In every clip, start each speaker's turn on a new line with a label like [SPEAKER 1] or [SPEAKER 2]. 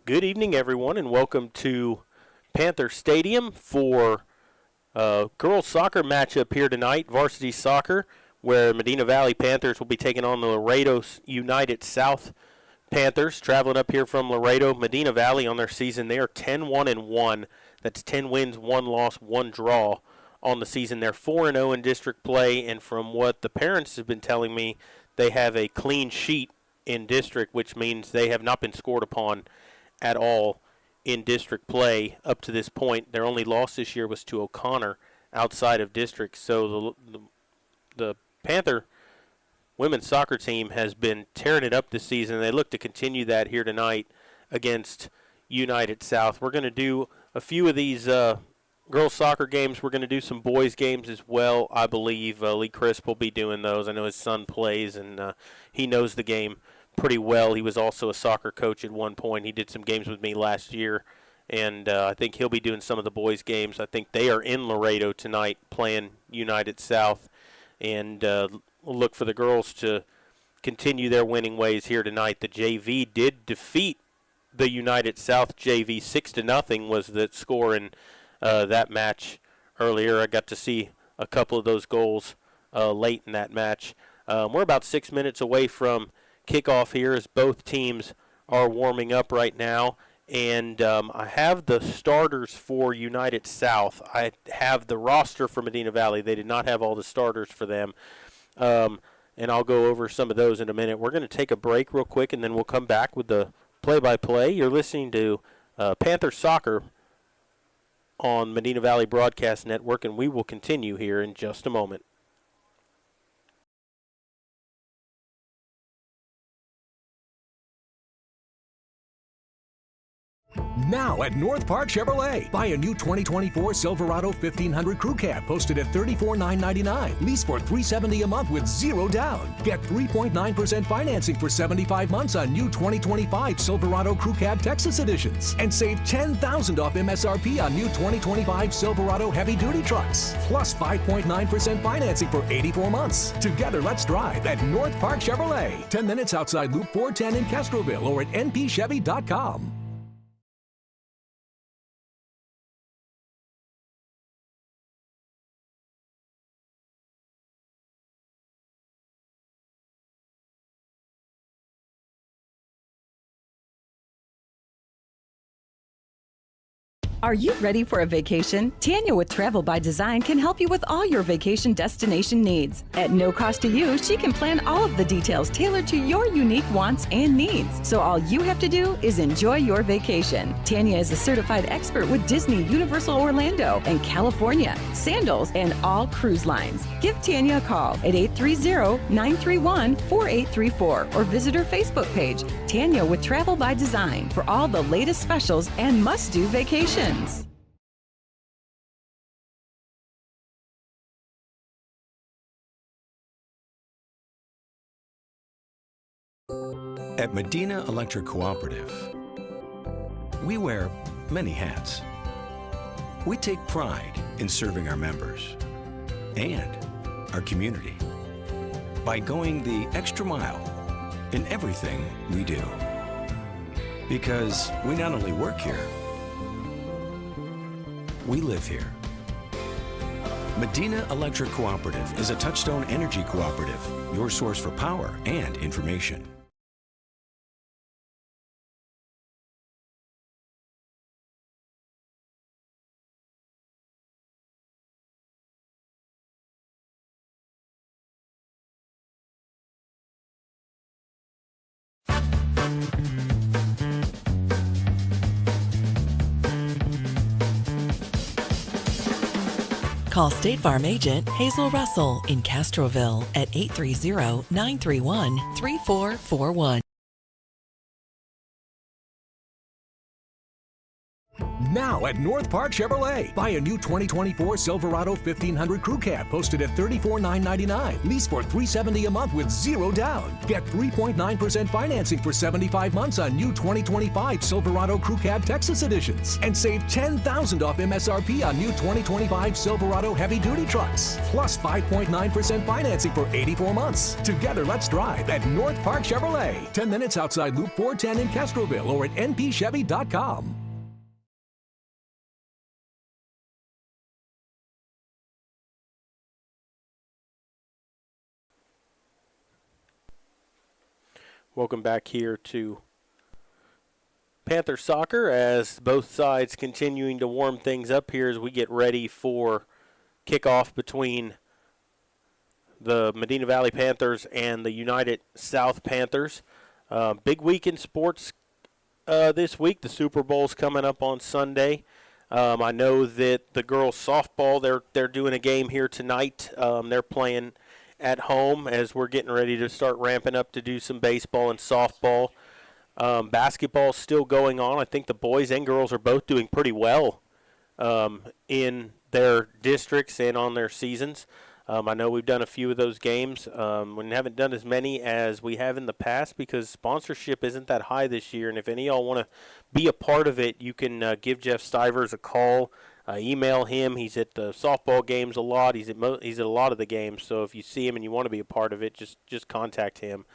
[SPEAKER 1] Good evening, everyone, and welcome to Panther Stadium for girls soccer matchup here tonight, varsity soccer, where Medina Valley Panthers will be taking on the Laredo United South Panthers, traveling up here from Laredo. Medina Valley on their season, they are 10-1-1. That's 10 wins, 1 loss, 1 draw on the season. They're 4-0 in district play, and from what the parents have been telling me, they have a clean sheet in district, which means they have not been scored upon at all in district play up to this point. Their only loss this year was to O'Connor outside of district. So the Panther women's soccer team has been tearing it up this season. They look to continue that here tonight against United South. We're going to do a few of these girls soccer games. We're going to do some boys games as well, I believe. Lee Crisp will be doing those. I know his son plays, and he knows the game pretty well. He was also a soccer coach at one point. He did some games with me last year, and I think he'll be doing some of the boys' games. I think they are in Laredo tonight playing United South, and we'll look for the girls to continue their winning ways here tonight. The JV did defeat the United South JV 6-0 was the score in that match earlier. I got to see a couple of those goals late in that match. We're about 6 minutes away from kickoff here as both teams are warming up right now, and I have the starters for United South. I have the roster for Medina Valley. They did not have all the starters for them, and I'll go over some of those in a minute. We're going to take a break real quick, and then we'll come back with the play-by-play. You're listening to Panther Soccer on Medina Valley Broadcast Network, and we will continue here in just a moment.
[SPEAKER 2] Now at North Park Chevrolet. Buy a new 2024 Silverado 1500 Crew Cab posted at $34,999. Lease for $370 a month with zero down. Get 3.9% financing for 75 months on new 2025 Silverado Crew Cab Texas editions. And save $10,000 off MSRP on new 2025 Silverado heavy duty trucks. Plus 5.9% financing for 84 months. Together, let's drive at North Park Chevrolet. 10 minutes outside Loop 410 in Castroville or at npchevy.com.
[SPEAKER 3] Are you ready for a vacation? Tanya with Travel by Design can help you with all your vacation destination needs. At no cost to you, she can plan all of the details tailored to your unique wants and needs. So all you have to do is enjoy your vacation. Tanya is a certified expert with Disney, Universal Orlando, and California, Sandals, and all cruise lines. Give Tanya a call at 830-931-4834 or visit her Facebook page, Tanya with Travel by Design, for all the latest specials and must-do vacations.
[SPEAKER 4] At Medina Electric Cooperative, we wear many hats. We take pride in serving our members and our community by going the extra mile in everything we do. Because we not only work here, we live here. Medina Electric Cooperative is a Touchstone Energy Cooperative, your source for power and information.
[SPEAKER 5] Call State Farm agent Hazel Russell in Castroville at 830-931-3441.
[SPEAKER 2] Now at North Park Chevrolet. Buy a new 2024 Silverado 1500 Crew Cab posted at $34,999. Lease for $370 a month with zero down. Get 3.9% financing for 75 months on new 2025 Silverado Crew Cab Texas editions. And save $10,000 off MSRP on new 2025 Silverado heavy duty trucks. Plus 5.9% financing for 84 months. Together, let's drive at North Park Chevrolet. 10 minutes outside Loop 410 in Castroville or at npchevy.com.
[SPEAKER 1] Welcome back here to Panther Soccer as both sides continuing to warm things up here as we get ready for kickoff between the Medina Valley Panthers and the United South Panthers. Big week in sports this week. The Super Bowl's coming up on Sunday. I know that the girls softball, they're doing a game here tonight. They're playing at home as we're getting ready to start ramping up to do some baseball and softball. Basketball's still going on. I think the boys and girls are both doing pretty well in their districts and on their seasons. I know we've done a few of those games. We haven't done as many as we have in the past because sponsorship isn't that high this year. And if any of y'all want to be a part of it, you can give Jeff Stivers a call. Email him. He's at the softball games a lot. He's at a lot of the games. So if you see him and you want to be a part of it, just contact him.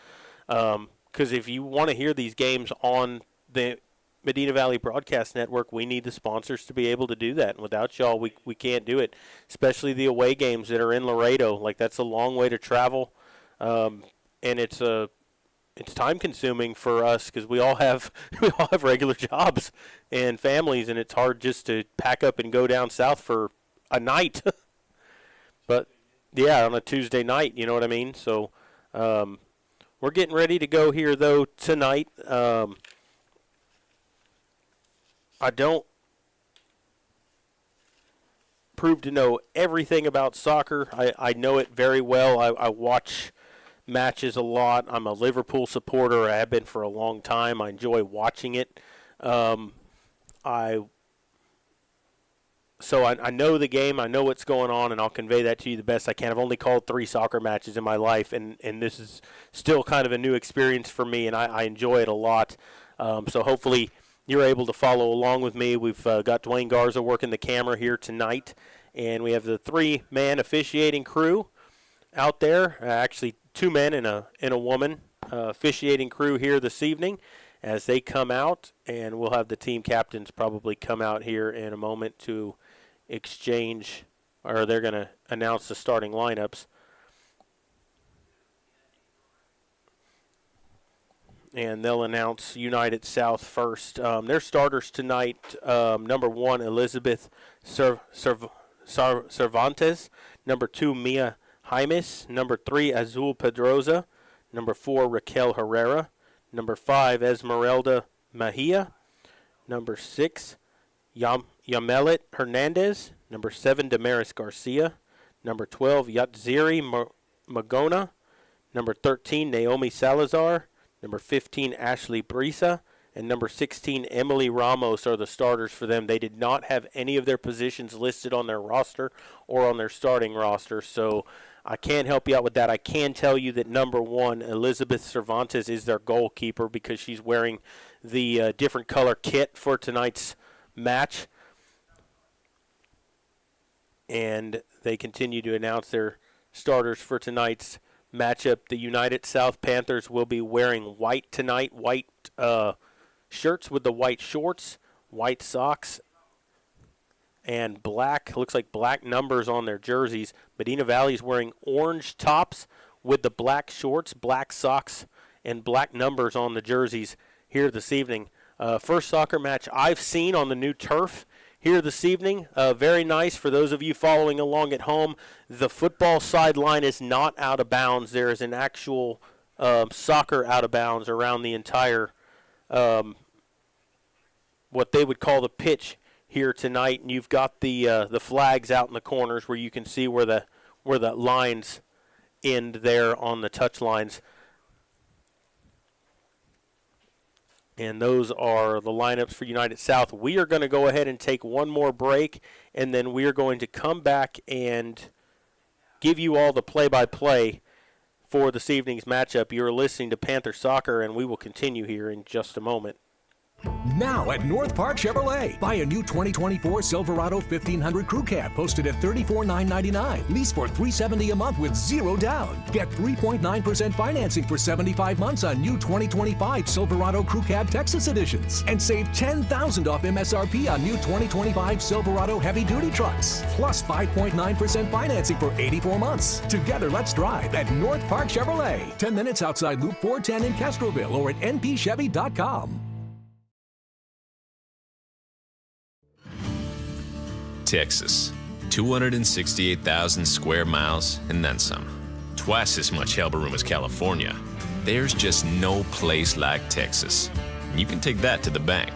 [SPEAKER 1] Because if you want to hear these games on the Medina Valley Broadcast Network, we need the sponsors to be able to do that. And without y'all, we can't do it. Especially the away games that are in Laredo. Like, that's a long way to travel, and it's time consuming for us because we all have regular jobs and families, and it's hard just to pack up and go down south for a night. But yeah, on a Tuesday night, you know what I mean? So we're getting ready to go here though tonight. I don't prove to know everything about soccer. I know it very well. I watch matches a lot. I'm a Liverpool supporter. I have been for a long time. I enjoy watching it. I know the game. I know what's going on, and I'll convey that to you the best I can. I've only called 3 soccer matches in my life, and this is still kind of a new experience for me, and I enjoy it a lot. So hopefully you're able to follow along with me. We've got Dwayne Garza working the camera here tonight, and we have the 3-man officiating crew out there. Actually, 2 men and a woman officiating crew here this evening as they come out, and we'll have the team captains probably come out here in a moment to exchange, or they're going to announce the starting lineups. And they'll announce United South first. Their starters tonight, number 1, Elizabeth Cervantes. Number 2, Mia Jaimes. Number 3, Azul Pedroza. Number 4, Raquel Herrera. Number 5, Esmeralda Mejia. Number 6, Yamelet Hernandez. Number 7, Damaris Garcia. Number 12, Yatziri Magona. Number 13, Naomi Salazar. Number 15, Ashley Brisa. And number 16, Emily Ramos are the starters for them. They did not have any of their positions listed on their roster or on their starting roster, so I can't help you out with that. I can tell you that number 1, Elizabeth Cervantes, is their goalkeeper because she's wearing the different color kit for tonight's match. And they continue to announce their starters for tonight's matchup. The United South Panthers will be wearing white tonight, white shirts with the white shorts, white socks, and black, looks like black numbers on their jerseys. Medina Valley's wearing orange tops with the black shorts, black socks, and black numbers on the jerseys here this evening. First soccer match I've seen on the new turf here this evening. Very nice for those of you following along at home. The football sideline is not out of bounds. There is an actual soccer out of bounds around the entire what they would call the pitch here tonight, and you've got the flags out in the corners where you can see where the lines end there on the touch lines. And those are the lineups for United South. We are going to go ahead and take one more break, and then we are going to come back and give you all the play-by-play for this evening's matchup. You're listening to Panther Soccer, and we will continue here in just a moment.
[SPEAKER 2] Now at North Park Chevrolet. Buy a new 2024 Silverado 1500 Crew Cab posted at $34,999. Lease for $370 a month with zero down. Get 3.9% financing for 75 months on new 2025 Silverado Crew Cab Texas editions. And save $10,000 off MSRP on new 2025 Silverado heavy duty trucks. Plus 5.9% financing for 84 months. Together, let's drive at North Park Chevrolet. 10 minutes outside Loop 410 in Castroville or at npchevy.com.
[SPEAKER 6] Texas, 268,000 square miles and then some. Twice as much elbow room as California. There's just no place like Texas. And you can take that to the bank.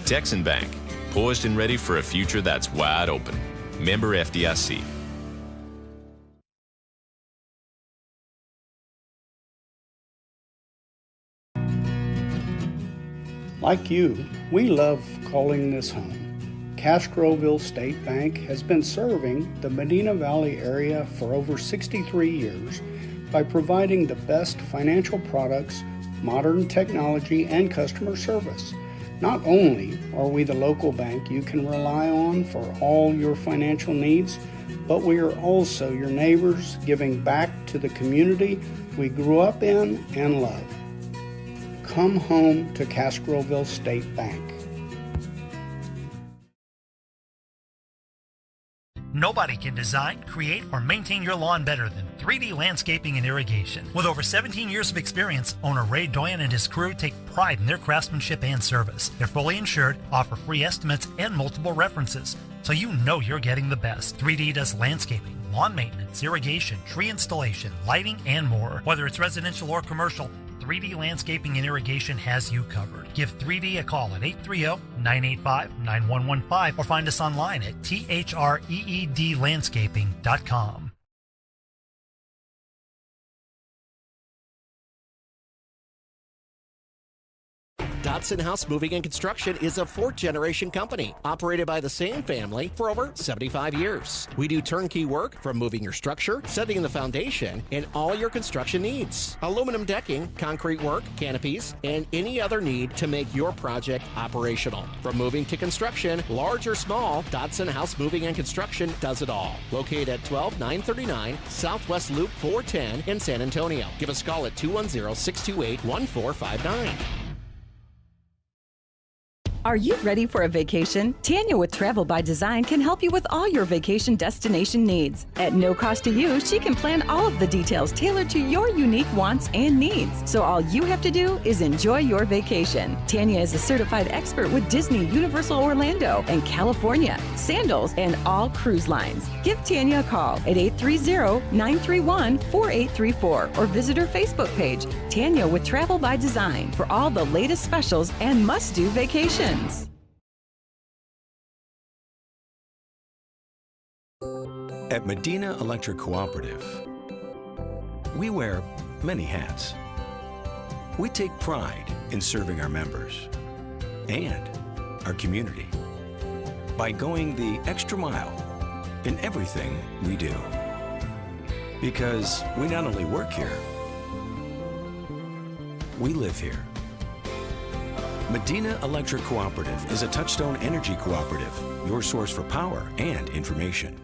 [SPEAKER 6] Texan Bank, poised and ready for a future that's wide open. Member FDIC.
[SPEAKER 7] Like you, we love calling this home. Castroville State Bank has been serving the Medina Valley area for over 63 years by providing the best financial products, modern technology, and customer service. Not only are we the local bank you can rely on for all your financial needs, but we are also your neighbors, giving back to the community we grew up in and love. Come home to Castroville State Bank.
[SPEAKER 8] Nobody can design, create, or maintain your lawn better than 3D Landscaping and Irrigation. With over 17 years of experience, owner Ray Doyen and his crew take pride in their craftsmanship and service. They're fully insured, offer free estimates, and multiple references, so you know you're getting the best. 3D does landscaping, lawn maintenance, irrigation, tree installation, lighting, and more. Whether it's residential or commercial, 3D Landscaping and Irrigation has you covered. Give 3D a call at 830-985-9115 or find us online at threedlandscaping.com.
[SPEAKER 9] Dodson House Moving and Construction is a fourth-generation company operated by the same family for over 75 years. We do turnkey work from moving your structure, setting the foundation, and all your construction needs. Aluminum decking, concrete work, canopies, and any other need to make your project operational. From moving to construction, large or small, Dodson House Moving and Construction does it all. Located at 12939 Southwest Loop 410 in San Antonio. Give us a call at 210-628-1459.
[SPEAKER 3] Are you ready for a vacation? Tanya with Travel by Design can help you with all your vacation destination needs. At no cost to you, she can plan all of the details tailored to your unique wants and needs. So all you have to do is enjoy your vacation. Tanya is a certified expert with Disney, Universal Orlando, and California, Sandals, and all cruise lines. Give Tanya a call at 830-931-4834 or visit her Facebook page, Tanya with Travel by Design, for all the latest specials and must-do vacations.
[SPEAKER 4] At Medina Electric Cooperative, we wear many hats. We take pride in serving our members and our community by going the extra mile in everything we do. Because we not only work here, we live here. Medina Electric Cooperative is a Touchstone Energy cooperative, your source for power and information.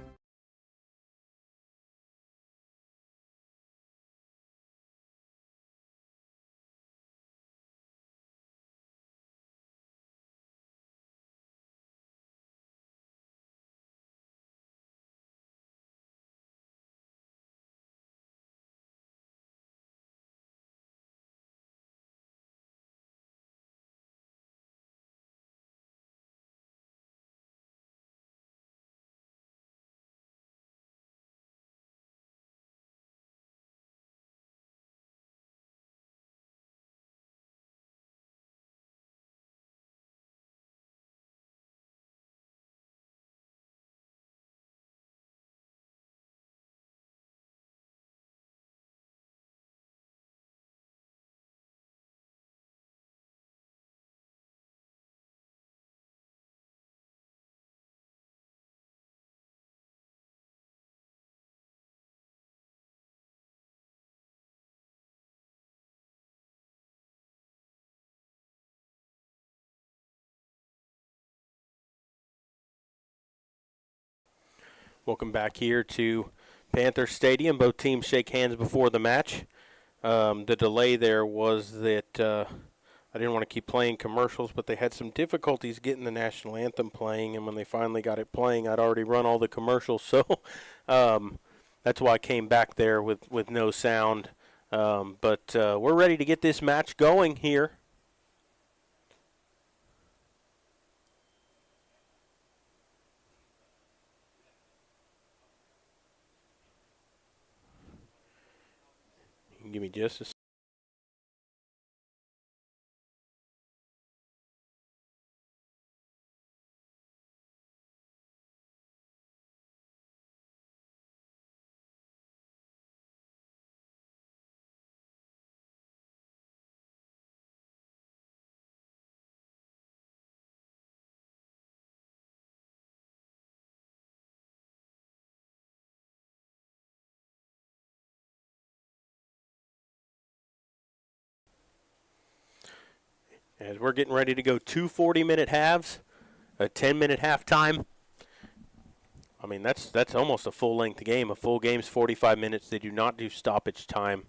[SPEAKER 1] Welcome back here to Panther Stadium. Both teams shake hands before the match. The delay there was that I didn't want to keep playing commercials, but they had some difficulties getting the national anthem playing, and when they finally got it playing, I'd already run all the commercials, so that's why I came back there with no sound. But we're ready to get this match going here. Give me just a second. As we're getting ready to go 2 40-minute halves, a 10-minute halftime. I mean, that's almost a full-length game. A full game's 45 minutes. They do not do stoppage time.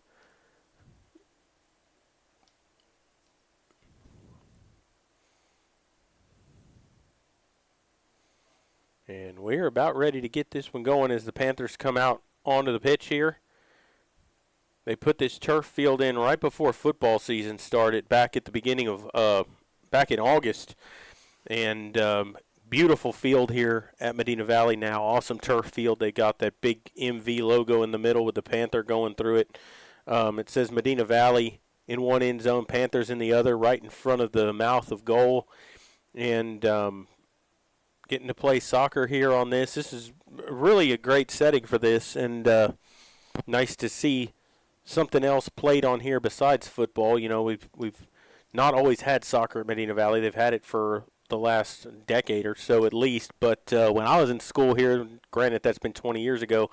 [SPEAKER 1] And we're about ready to get this one going as the Panthers come out onto the pitch here. They put this turf field in right before football season started, back at the beginning of, back in August. And beautiful field here at Medina Valley now. Awesome turf field. They got that big MV logo in the middle with the Panther going through it. It says Medina Valley in one end zone, Panthers in the other, right in front of the mouth of goal. And getting to play soccer here on this. This is really a great setting for this, and nice to see something else played on here besides football. You know, we've not always had soccer at Medina Valley. They've had it for the last decade or so at least. But when I was in school here, granted that's been 20 years ago,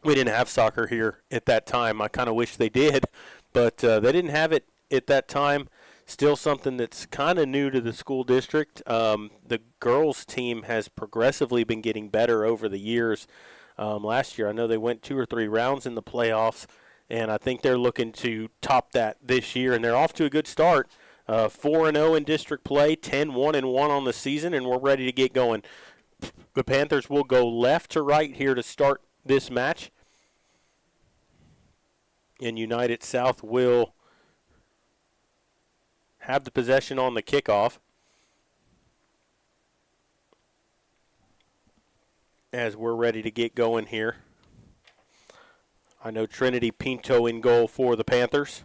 [SPEAKER 1] we didn't have soccer here at that time. I kind of wish they did, but they didn't have it at that time. Still something that's kind of new to the school district. The girls' team has progressively been getting better over the years. Last year, I know they went 2 or 3 rounds in the playoffs, and I think they're looking to top that this year, and they're off to a good start. 4-0 in district play, 10-1-1 on the season, and we're ready to get going. The Panthers will go left to right here to start this match, and United South will have the possession on the kickoff as we're ready to get going here. I know Trinity Pinto in goal for the Panthers.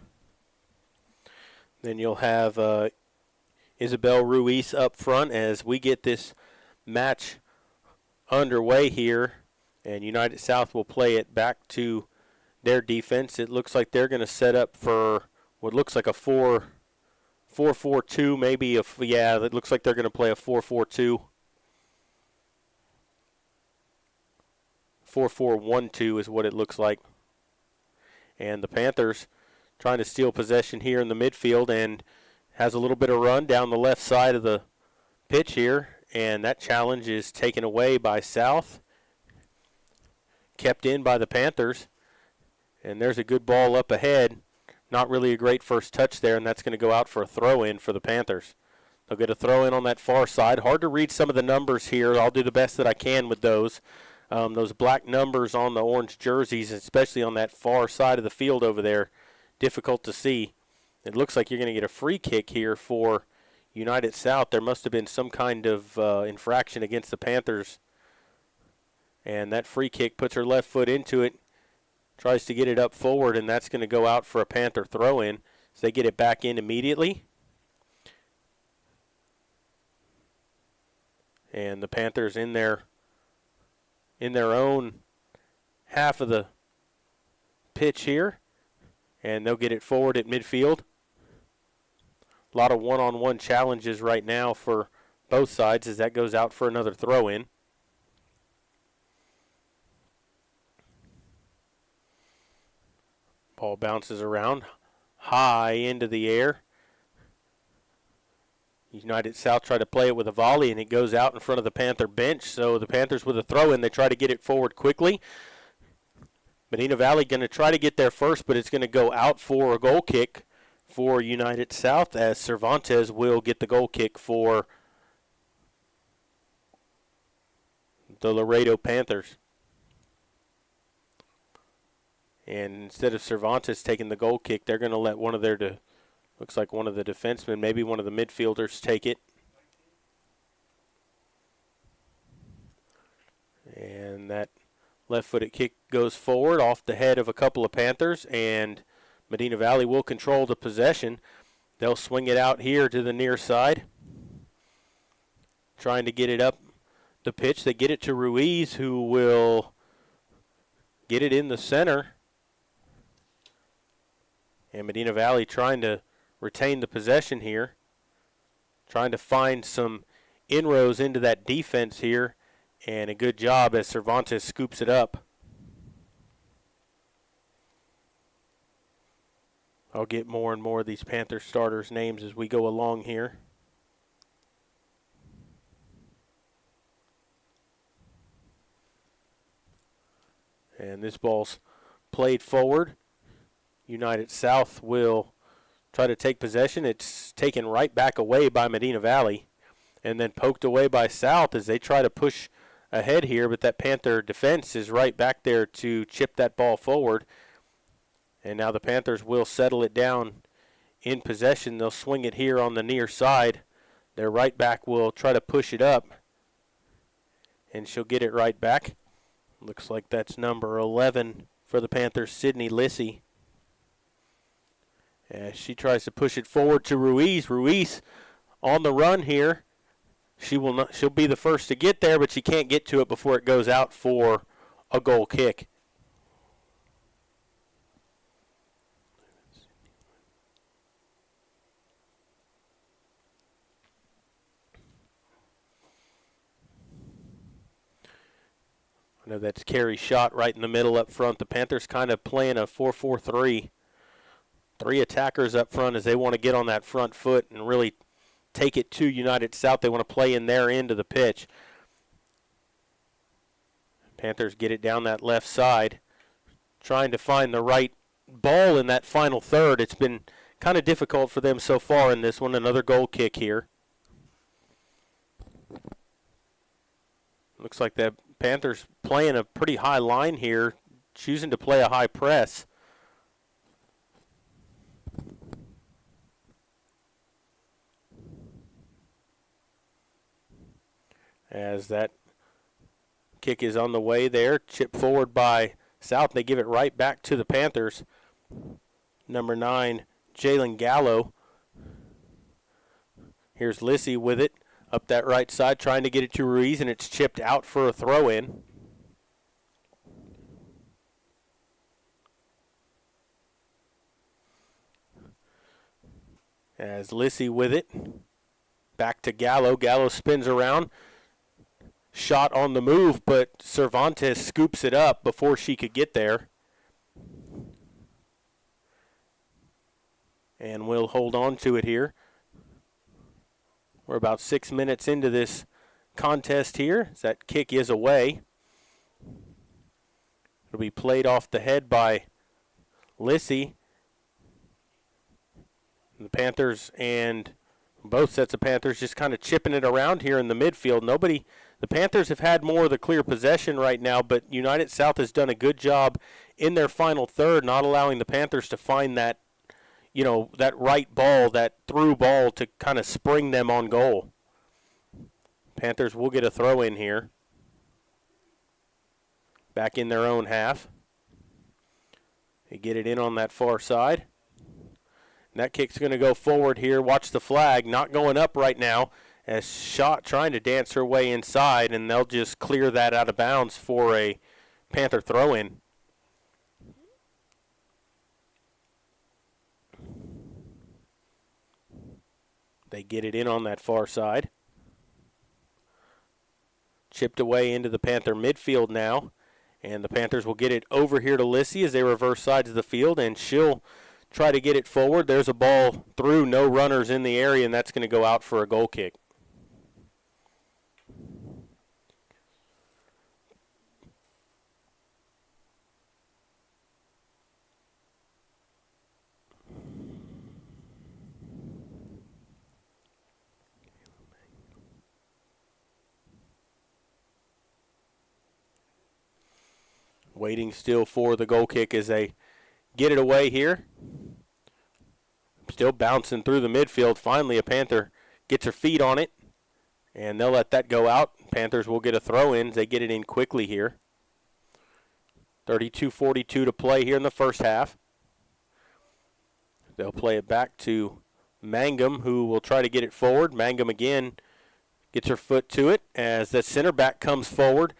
[SPEAKER 1] Then you'll have Isabel Ruiz up front as we get this match underway here, and United South will play it back to their defense. It looks like they're going to set up for what looks like a 4-4-2, maybe. Yeah, it looks like they're going to play a 4-4-2. 4-4-1-2 is what it looks like. And the Panthers trying to steal possession here in the midfield, and has a little bit of run down the left side of the pitch here, and that challenge is taken away by South, kept in by the Panthers, and there's a good ball up ahead. Not really a great first touch there, and that's going to go out for a throw-in for the Panthers. They'll get a throw-in on that far side. Hard to read some of the numbers here. I'll do the best that I can with those. Those black numbers on the orange jerseys, especially on that far side of the field over there, difficult to see. It looks like you're going to get a free kick here for United South. There must have been some kind of infraction against the Panthers. And that free kick puts her left foot into it, tries to get it up forward, and that's going to go out for a Panther throw-in. So they get it back in immediately. And the Panthers in their own half of the pitch here, and they'll get it forward at midfield. A lot of one-on-one challenges right now for both sides as that goes out for another throw-in. Ball bounces around high into the air. United South try to play it with a volley, and it goes out in front of the Panther bench. So the Panthers with a throw-in, they try to get it forward quickly. Medina Valley going to try to get there first, but it's going to go out for a goal kick for United South, as Cervantes will get the goal kick for the Laredo Panthers. And instead of Cervantes taking the goal kick, they're going to let one of their, looks like one of the defensemen, maybe one of the midfielders, take it. And that left-footed kick goes forward off the head of a couple of Panthers, and Medina Valley will control the possession. They'll swing it out here to the near side, trying to get it up the pitch. They get it to Ruiz, who will get it in the center. And Medina Valley trying to retain the possession here, trying to find some inroads into that defense here, and a good job as Cervantes scoops it up. I'll get more and more of these Panther starters' names as we go along here. And this ball's played forward. United South will try to take possession. It's taken right back away by Medina Valley and then poked away by South as they try to push ahead here, but that Panther defense is right back there to chip that ball forward. And now the Panthers will settle it down in possession. They'll swing it here on the near side. Their right back will try to push it up, and she'll get it right back. Looks like that's number 11 for the Panthers, Sydney Lissy. As she tries to push it forward to Ruiz. Ruiz on the run here. She'll be the first to get there, but she can't get to it before it goes out for a goal kick. I know that's Carey's shot right in the middle up front. The Panthers kind of playing a 4-4-3. Three attackers up front as they want to get on that front foot and really take it to United South. They want to play in their end of the pitch. Panthers get it down that left side, trying to find the right ball in that final third. It's been kind of difficult for them so far in this one. Another goal kick here. Looks like the Panthers playing a pretty high line here, choosing to play a high press. As that kick is on the way there, chipped forward by South. They give it right back to the Panthers. Number 9, Jalen Gallo. Here's Lissy with it up that right side, trying to get it to Ruiz, and it's chipped out for a throw-in. As Lissy with it, back to Gallo. Gallo spins around. Shot on the move, but Cervantes scoops it up before she could get there. And we'll hold on to it here. We're about 6 minutes into this contest here. That kick is away. It'll be played off the head by Lissy. The Panthers and both sets of Panthers just kind of chipping it around here in the midfield. The Panthers have had more of the clear possession right now, but United South has done a good job in their final third, not allowing the Panthers to find that, that right ball, that through ball to kind of spring them on goal. Panthers will get a throw in here. Back in their own half. They get it in on that far side. And that kick's going to go forward here. Watch the flag, not going up right now. As Shot trying to dance her way inside, and they'll just clear that out of bounds for a Panther throw-in. They get it in on that far side. Chipped away into the Panther midfield now, and the Panthers will get it over here to Lissy as they reverse sides of the field, and she'll try to get it forward. There's a ball through, no runners in the area, and that's going to go out for a goal kick. Waiting still for the goal kick as they get it away here. Still bouncing through the midfield. Finally, a Panther gets her feet on it, and they'll let that go out. Panthers will get a throw in as they get it in quickly here. 32-42 to play here in the first half. They'll play it back to Mangum, who will try to get it forward. Mangum again gets her foot to it as the center back comes forward,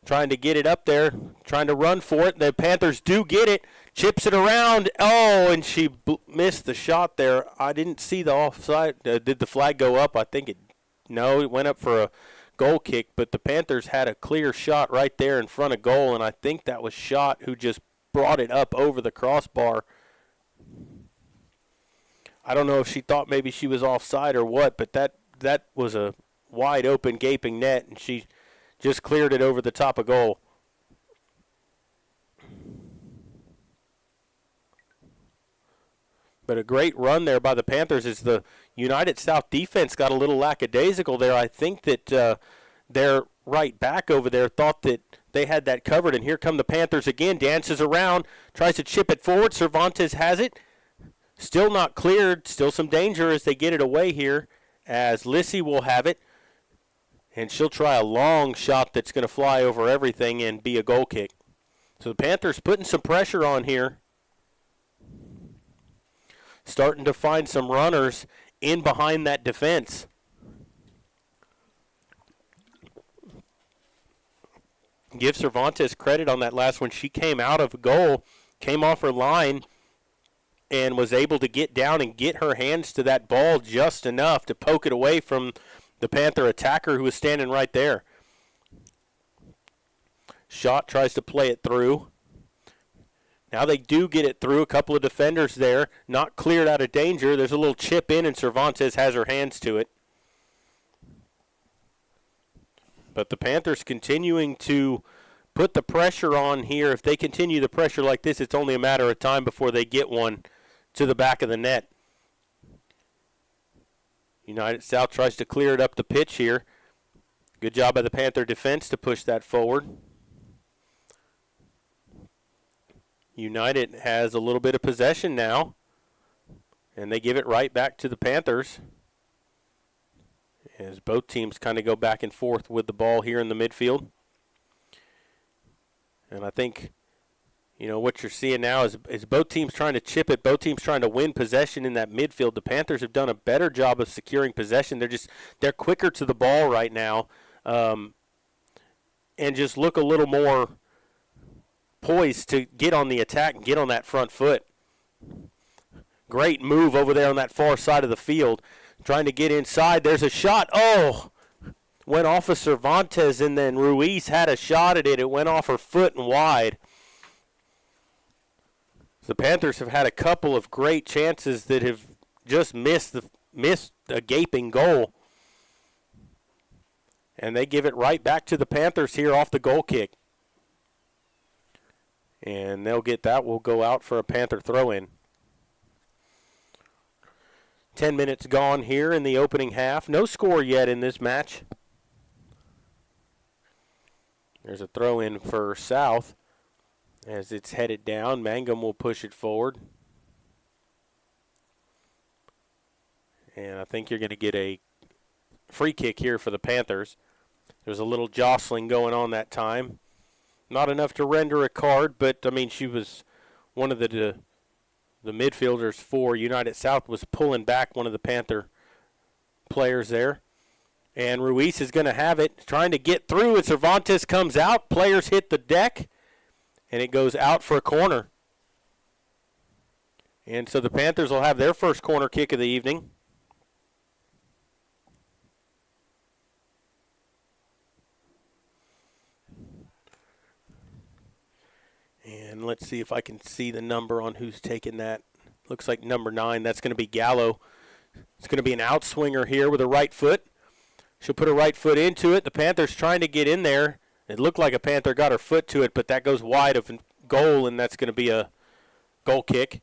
[SPEAKER 1] trying to get it up there, trying to run for it. The Panthers do get it, chips it around. Oh, and she missed the shot there. I didn't see the offside. Did the flag go up? I think no, it went up for a goal kick, but the Panthers had a clear shot right there in front of goal, and I think that was Schott who just brought it up over the crossbar. I don't know if she thought maybe she was offside or what, but that was a wide open, gaping net, and she just cleared it over the top of goal. But a great run there by the Panthers as the United South defense got a little lackadaisical there. I think that their right back over there thought that they had that covered. And here come the Panthers again. Dances around, tries to chip it forward. Cervantes has it. Still not cleared. Still some danger as they get it away here, as Lissy will have it. And she'll try a long shot that's going to fly over everything and be a goal kick. So the Panthers putting some pressure on here. Starting to find some runners in behind that defense. Give Cervantes credit on that last one. She came out of goal, came off her line, and was able to get down and get her hands to that ball just enough to poke it away from the Panther attacker who was standing right there. Schott tries to play it through. Now they do get it through. A couple of defenders there, not cleared out of danger. There's a little chip in, and Cervantes has her hands to it. But the Panthers continuing to put the pressure on here. If they continue the pressure like this, it's only a matter of time before they get one to the back of the net. United South tries to clear it up the pitch here. Good job by the Panther defense to push that forward. United has a little bit of possession now, and they give it right back to the Panthers as both teams kind of go back and forth with the ball here in the midfield. And I think, what you're seeing now is both teams trying to chip it, both teams trying to win possession in that midfield. The Panthers have done a better job of securing possession. They're quicker to the ball right now, and just look a little more poised to get on the attack and get on that front foot. Great move over there on that far side of the field, trying to get inside. There's a shot. Oh! Went off of Cervantes, and then Ruiz had a shot at it. It went off her foot and wide. The Panthers have had a couple of great chances that have just missed a gaping goal. And they give it right back to the Panthers here off the goal kick. And they'll get that. Will go out for a Panther throw-in. 10 minutes gone here in the opening half. No score yet in this match. There's a throw-in for South as it's headed down. Mangum will push it forward. And I think you're going to get a free kick here for the Panthers. There's a little jostling going on that time. Not enough to render a card, but, she was one of the midfielders for United South was pulling back one of the Panther players there. And Ruiz is going to have it, trying to get through, and Cervantes comes out. Players hit the deck, and it goes out for a corner. And so the Panthers will have their first corner kick of the evening. And let's see if I can see the number on who's taking that. Looks like number 9. That's going to be Gallo. It's going to be an outswinger here with a right foot. She'll put her right foot into it. The Panthers trying to get in there. It looked like a Panther got her foot to it, but that goes wide of goal, and that's going to be a goal kick.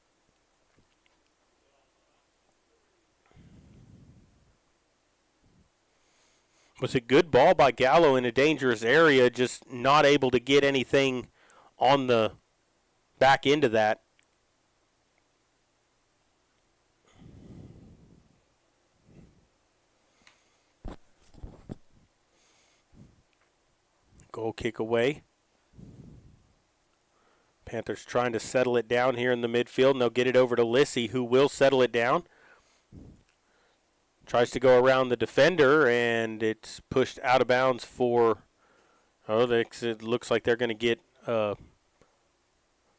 [SPEAKER 1] It was a good ball by Gallo in a dangerous area, just not able to get anything on the back end of that. Goal kick away. Panthers trying to settle it down here in the midfield, and they'll get it over to Lissy, who will settle it down. Tries to go around the defender, and it's pushed out of bounds for, it looks like they're going to get a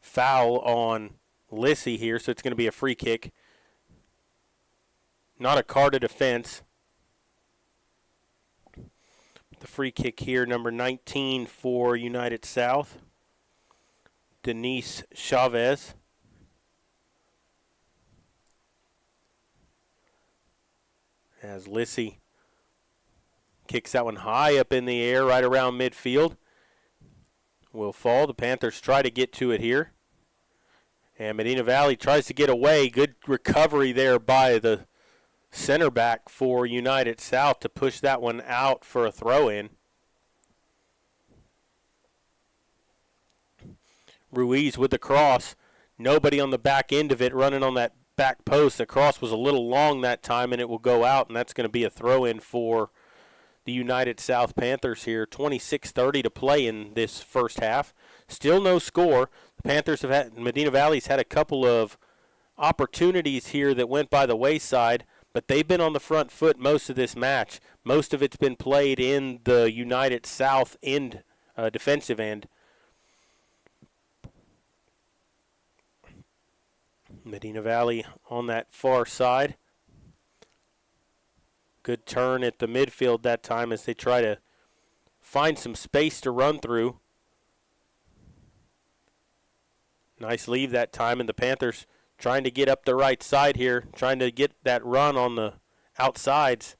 [SPEAKER 1] foul on Lissy here, so it's going to be a free kick. Not a carded offense. The free kick here, number 19 for United South, Denise Chavez. As Lissy kicks that one high up in the air right around midfield. Will fall. The Panthers try to get to it here. And Medina Valley tries to get away. Good recovery there by the center back for United South to push that one out for a throw-in. Ruiz with the cross. Nobody on the back end of it running on that back post. The cross was a little long that time, and it will go out, and that's going to be a throw-in for the United South Panthers here. 26:30 to play in this first half. Still no score. The Panthers have had, Medina Valley's had a couple of opportunities here that went by the wayside, but they've been on the front foot most of this match. Most of it's been played in the United South end, defensive end. Medina Valley on that far side. Good turn at the midfield that time as they try to find some space to run through. Nice leave that time, and the Panthers trying to get up the right side here, trying to get that run on the outsides,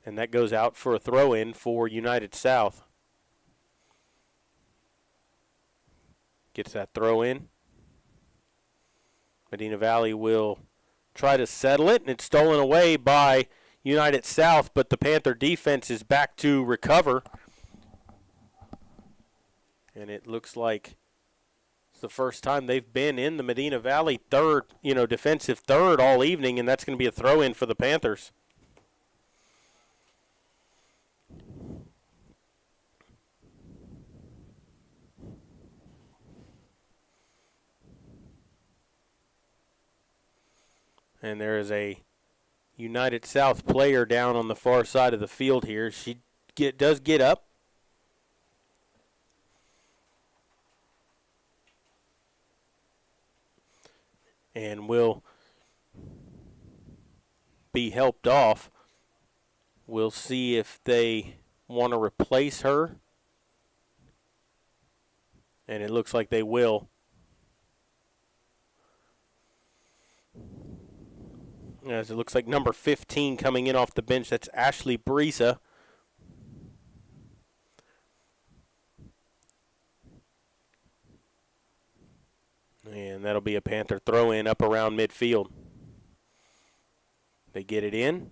[SPEAKER 1] and that goes out for a throw-in for United South. Gets that throw-in. Medina Valley will try to settle it, and it's stolen away by United South, but the Panther defense is back to recover. And it looks like it's the first time they've been in the Medina Valley third, defensive third all evening, and that's going to be a throw-in for the Panthers. And there is a United South player down on the far side of the field here. She does get up. And will be helped off. We'll see if they want to replace her. And it looks like they will. As it looks like number 15 coming in off the bench, that's Ashley Brisa. And that'll be a Panther throw-in up around midfield. They get it in.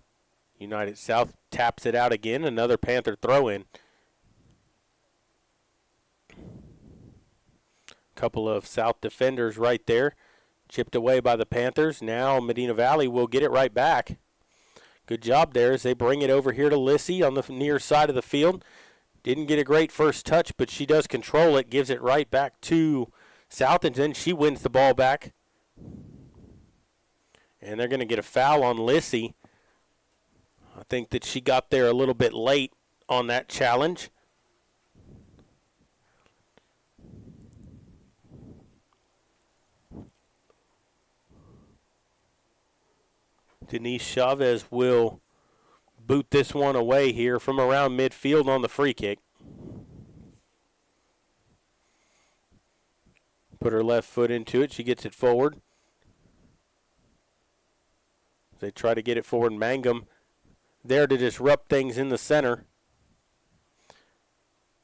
[SPEAKER 1] United South taps it out again. Another Panther throw-in. Couple of South defenders right there. Chipped away by the Panthers. Now Medina Valley will get it right back. Good job there as they bring it over here to Lissy on the near side of the field. Didn't get a great first touch, but she does control it. Gives it right back to South, and then she wins the ball back. And they're going to get a foul on Lissy. I think that she got there a little bit late on that challenge. Denise Chavez will boot this one away here from around midfield on the free kick. Put her left foot into it. She gets it forward. They try to get it forward. Mangum there to disrupt things in the center.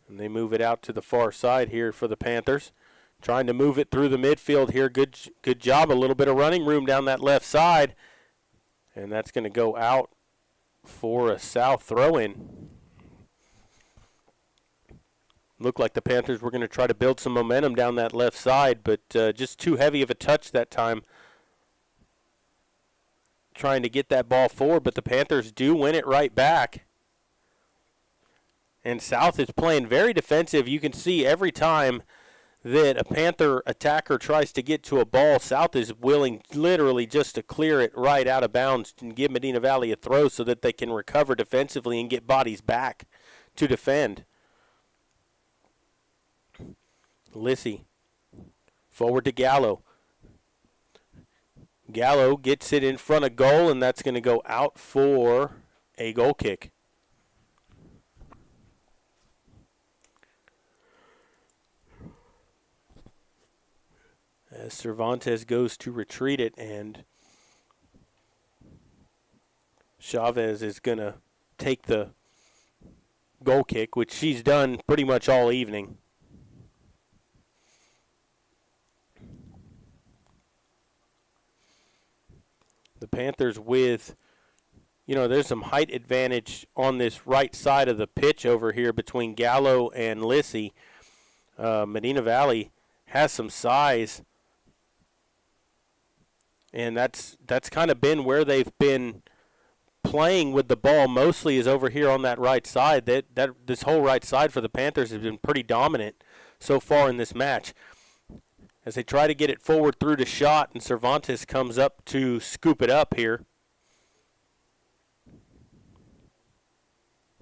[SPEAKER 1] And they move it out to the far side here for the Panthers. Trying to move it through the midfield here. Good job. A little bit of running room down that left side. And that's going to go out for a South throw-in. Looked like the Panthers were going to try to build some momentum down that left side, but just too heavy of a touch that time. Trying to get that ball forward, but the Panthers do win it right back. And South is playing very defensive. You can see every time that a Panther attacker tries to get to a ball, South is willing literally just to clear it right out of bounds and give Medina Valley a throw so that they can recover defensively and get bodies back to defend. Lissy forward to Gallo. Gallo gets it in front of goal, and that's going to go out for a goal kick. As Cervantes goes to retreat it, and Chavez is going to take the goal kick, which she's done pretty much all evening. The Panthers with, there's some height advantage on this right side of the pitch over here between Gallo and Lissy. Medina Valley has some size, and that's kind of been where they've been playing with the ball mostly is over here on that right side. This whole right side for the Panthers has been pretty dominant so far in this match. As they try to get it forward through to Shot, and Cervantes comes up to scoop it up here.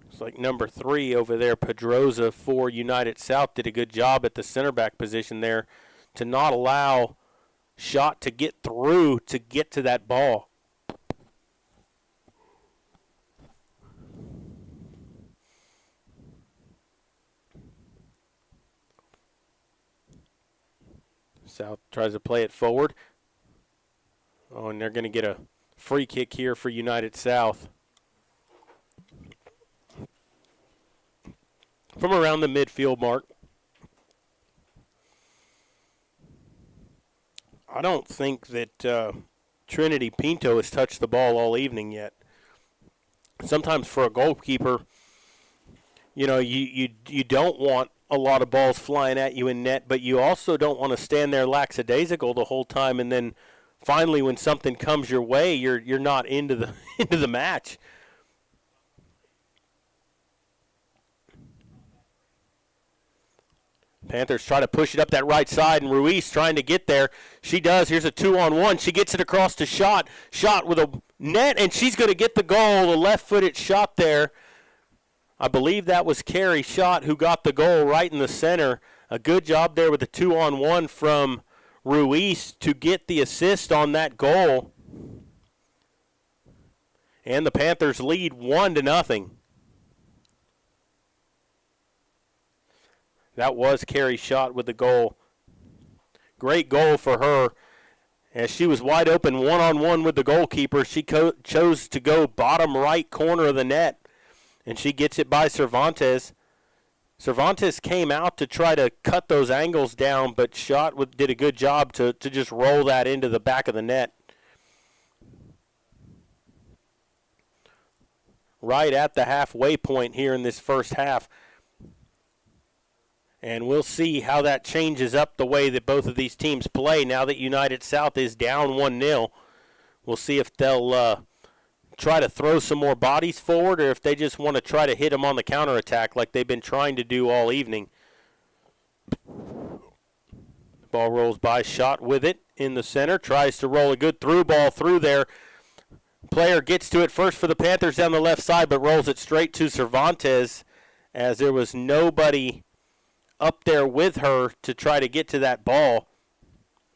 [SPEAKER 1] It's like number 3 over there, Pedroza for United South, did a good job at the center back position there to not allow Shot to get through to get to that ball. South tries to play it forward. Oh, and they're going to get a free kick here for United South. From around the midfield mark. I don't think that Trinity Pinto has touched the ball all evening yet. Sometimes for a goalkeeper, you don't want a lot of balls flying at you in net, but you also don't want to stand there lackadaisical the whole time, and then finally when something comes your way, you're not into the into the match. Panthers try to push it up that right side, and Ruiz trying to get there. She does. Here's a 2-on-1. She gets it across to Shot. Shot with a net, and she's going to get the goal. A left-footed shot there. I believe that was Carrie Shot who got the goal right in the center. A good job there with the 2-on-1 from Ruiz to get the assist on that goal. And the Panthers lead 1-0. That was Carrie Shot with the goal. Great goal for her. As she was wide open one-on-one with the goalkeeper, she chose to go bottom right corner of the net. And she gets it by Cervantes. Cervantes came out to try to cut those angles down, but Shot did a good job to just roll that into the back of the net. Right at the halfway point here in this first half. And we'll see how that changes up the way that both of these teams play now that United South is down 1-0. We'll see if they'll try to throw some more bodies forward or if they just want to try to hit them on the counterattack like they've been trying to do all evening. Ball rolls by, Shot with it in the center, tries to roll a good through ball through there. Player gets to it first for the Panthers down the left side, but rolls it straight to Cervantes as there was nobody up there with her to try to get to that ball.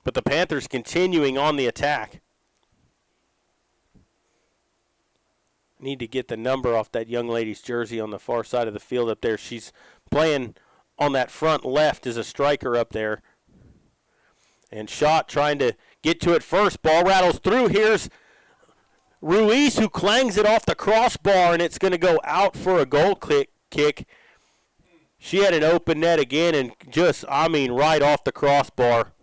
[SPEAKER 1] But the Panthers continuing on the attack. Need to get the number off that young lady's jersey on the far side of the field up there. She's playing on that front left as a striker up there. And Shot trying to get to it first. Ball rattles through. Here's Ruiz, who clangs it off the crossbar, and it's going to go out for a goal kick. She had an open net again and just, right off the crossbar.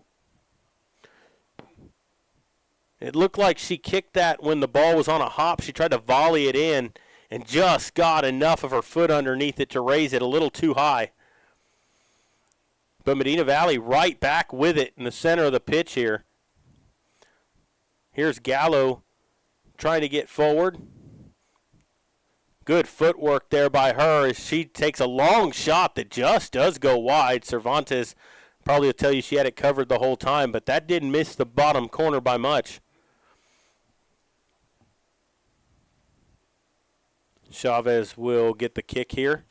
[SPEAKER 1] It looked like she kicked that when the ball was on a hop. She tried to volley it in and just got enough of her foot underneath it to raise it a little too high. But Medina Valley right back with it in the center of the pitch here. Here's Gallo trying to get forward. Good footwork there by her as she takes a long shot that just does go wide. Cervantes probably will tell you she had it covered the whole time, but that didn't miss the bottom corner by much. Chavez will get the kick here.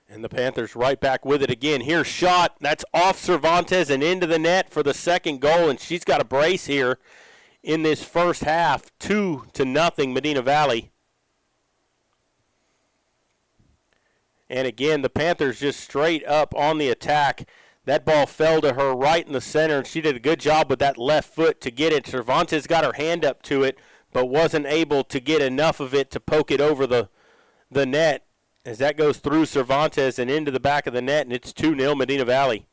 [SPEAKER 1] And the Panthers right back with it again. Here's shot. That's off Cervantes and into the net for the second goal. And she's got a brace here in this first half. 2-0 Medina Valley. And again, the Panthers just straight up on the attack. That ball fell to her right in the center, and she did a good job with that left foot to get it. Cervantes got her hand up to it, but wasn't able to get enough of it to poke it over the net. As that goes through Cervantes and into the back of the net, and it's 2-0 Medina Valley.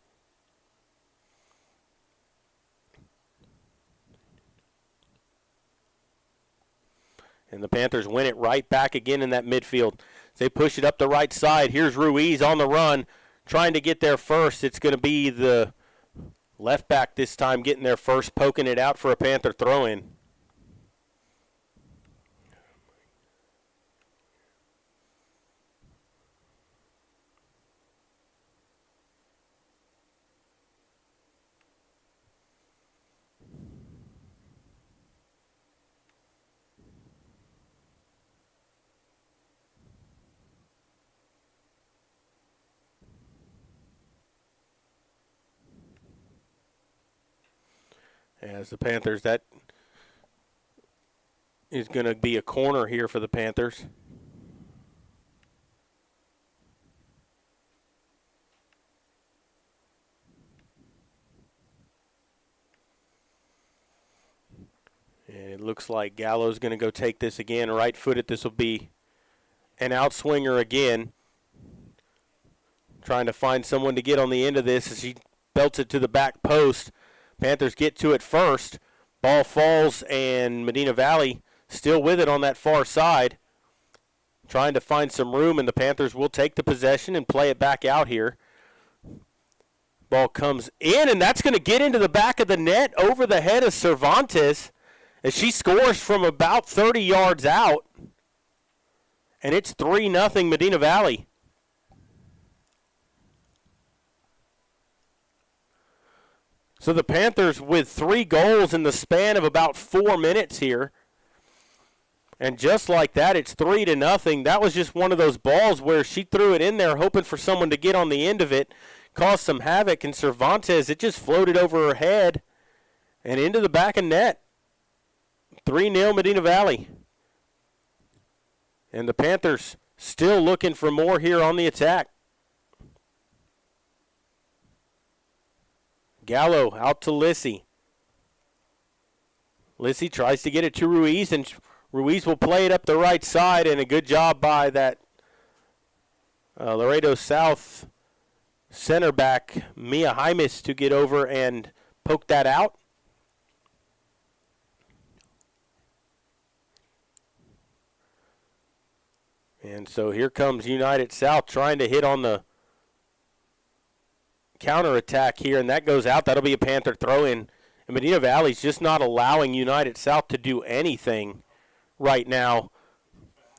[SPEAKER 1] And the Panthers win it right back again in that midfield. They push it up the right side. Here's Ruiz on the run, trying to get there first. It's going to be the left back this time getting there first, poking it out for a Panther throw-in. As the Panthers, that is going to be a corner here for the Panthers. And it looks like Gallo's going to go take this again. Right-footed, this will be an outswinger again. Trying to find someone to get on the end of this as he belts it to the back post. Panthers get to it first. Ball falls, and Medina Valley still with it on that far side. Trying to find some room, and the Panthers will take the possession and play it back out here. Ball comes in, and that's going to get into the back of the net over the head of Cervantes as she scores from about 30 yards out. And it's 3-0 Medina Valley. So the Panthers with 3 goals in the span of about 4 minutes here. And just like that, it's 3-0. That was just one of those balls where she threw it in there hoping for someone to get on the end of it, caused some havoc, and Cervantes, it just floated over her head and into the back of net. 3-0 Medina Valley. And the Panthers still looking for more here on the attack. Gallo out to Lissy. Lissy tries to get it to Ruiz, and Ruiz will play it up the right side, and a good job by that Laredo South center back, Mia Jaimes, to get over and poke that out. And so here comes United South trying to hit on the counterattack here, and that goes out. That'll be a Panther throw-in. And Medina Valley's just not allowing United South to do anything right now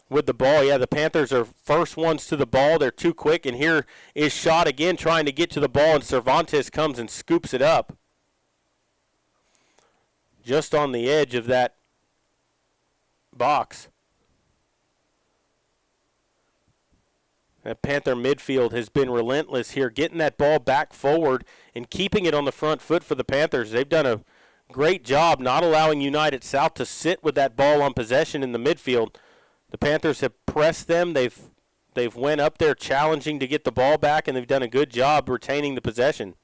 [SPEAKER 1] with the ball. Yeah, the Panthers are first ones to the ball. They're too quick, and here is shot again trying to get to the ball, and Cervantes comes and scoops it up just on the edge of that box. That Panther midfield has been relentless here, getting that ball back forward and keeping it on the front foot for the Panthers. They've done a great job not allowing United South to sit with that ball on possession in the midfield. The Panthers have pressed them. They've went up there challenging to get the ball back, and they've done a good job retaining the possession.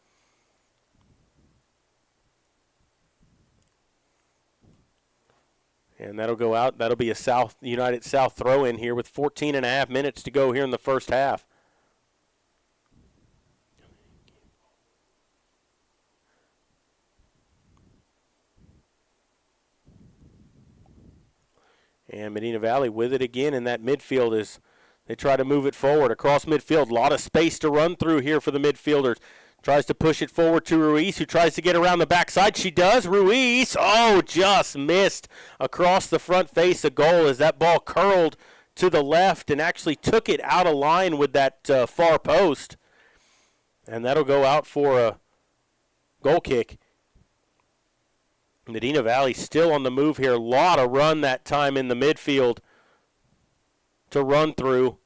[SPEAKER 1] And that'll go out. That'll be a United South throw-in here with 14 and a half minutes to go here in the first half. And Medina Valley with it again in that midfield as they try to move it forward. Across midfield, a lot of space to run through here for the midfielders. Tries to push it forward to Ruiz, who tries to get around the backside. She does. Ruiz, just missed across the front face of goal as that ball curled to the left and actually took it out of line with that far post. And that'll go out for a goal kick. Medina Valley still on the move here. A lot of run that time in the midfield to run through.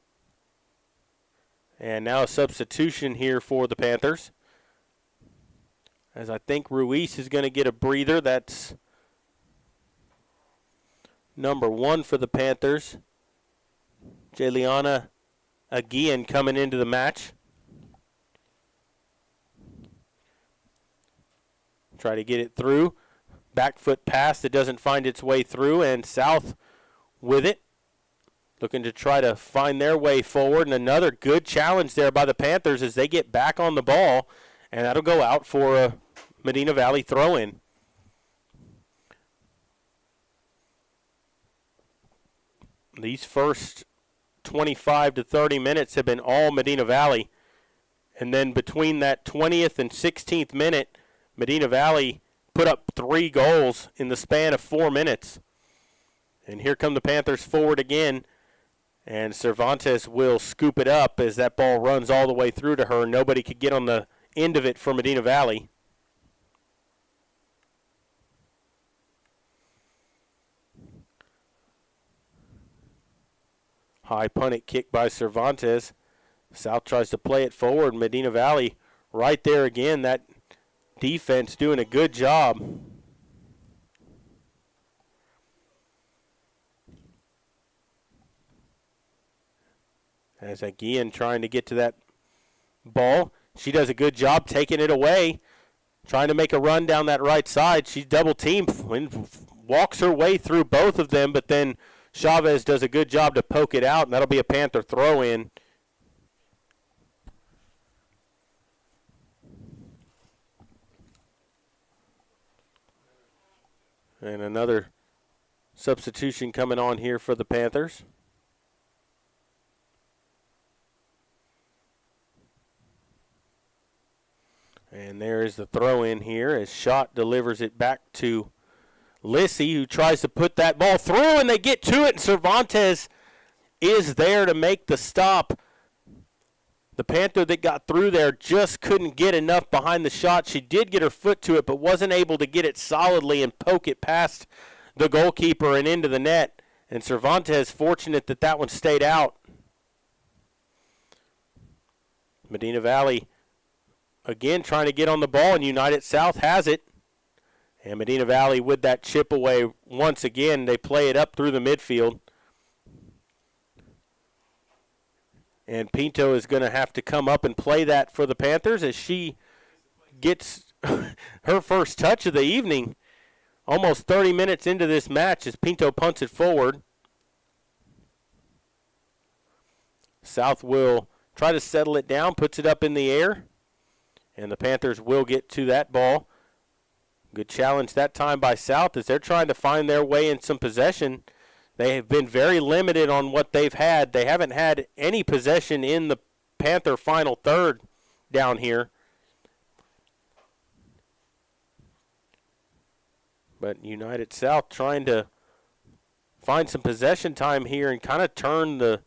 [SPEAKER 1] And now a substitution here for the Panthers, as I think Ruiz is going to get a breather. That's number 1 for the Panthers. Jeliana Aguian coming into the match. Try to get it through. Back foot pass that doesn't find its way through, and South with it, looking to try to find their way forward. And another good challenge there by the Panthers as they get back on the ball, and that'll go out for a Medina Valley throw-in. These first 25 to 30 minutes have been all Medina Valley. And then between that 20th and 16th minute, Medina Valley put up 3 goals in the span of 4 minutes. And here come the Panthers forward again. And Cervantes will scoop it up as that ball runs all the way through to her. Nobody could get on the end of it for Medina Valley. High punted kick by Cervantes. South tries to play it forward. Medina Valley right there again. That defense doing a good job. As Aguian trying to get to that ball. She does a good job taking it away, trying to make a run down that right side. She's double teamed and walks her way through both of them, but then Chavez does a good job to poke it out, and that'll be a Panther throw-in. And another substitution coming on here for the Panthers. And there is the throw-in here as Schott delivers it back to Lissy, who tries to put that ball through, and they get to it, and Cervantes is there to make the stop. The Panther that got through there just couldn't get enough behind the shot. She did get her foot to it, but wasn't able to get it solidly and poke it past the goalkeeper and into the net. And Cervantes fortunate that that one stayed out. Medina Valley again trying to get on the ball, and United South has it. And Medina Valley with that chip away once again. They play it up through the midfield. And Pinto is going to have to come up and play that for the Panthers as she gets her first touch of the evening. Almost 30 minutes into this match as Pinto punts it forward. South will try to settle it down, puts it up in the air. And the Panthers will get to that ball. Good challenge that time by South as they're trying to find their way in some possession. They have been very limited on what they've had. They haven't had any possession in the Panther final third down here. But United South trying to find some possession time here and kind of turn the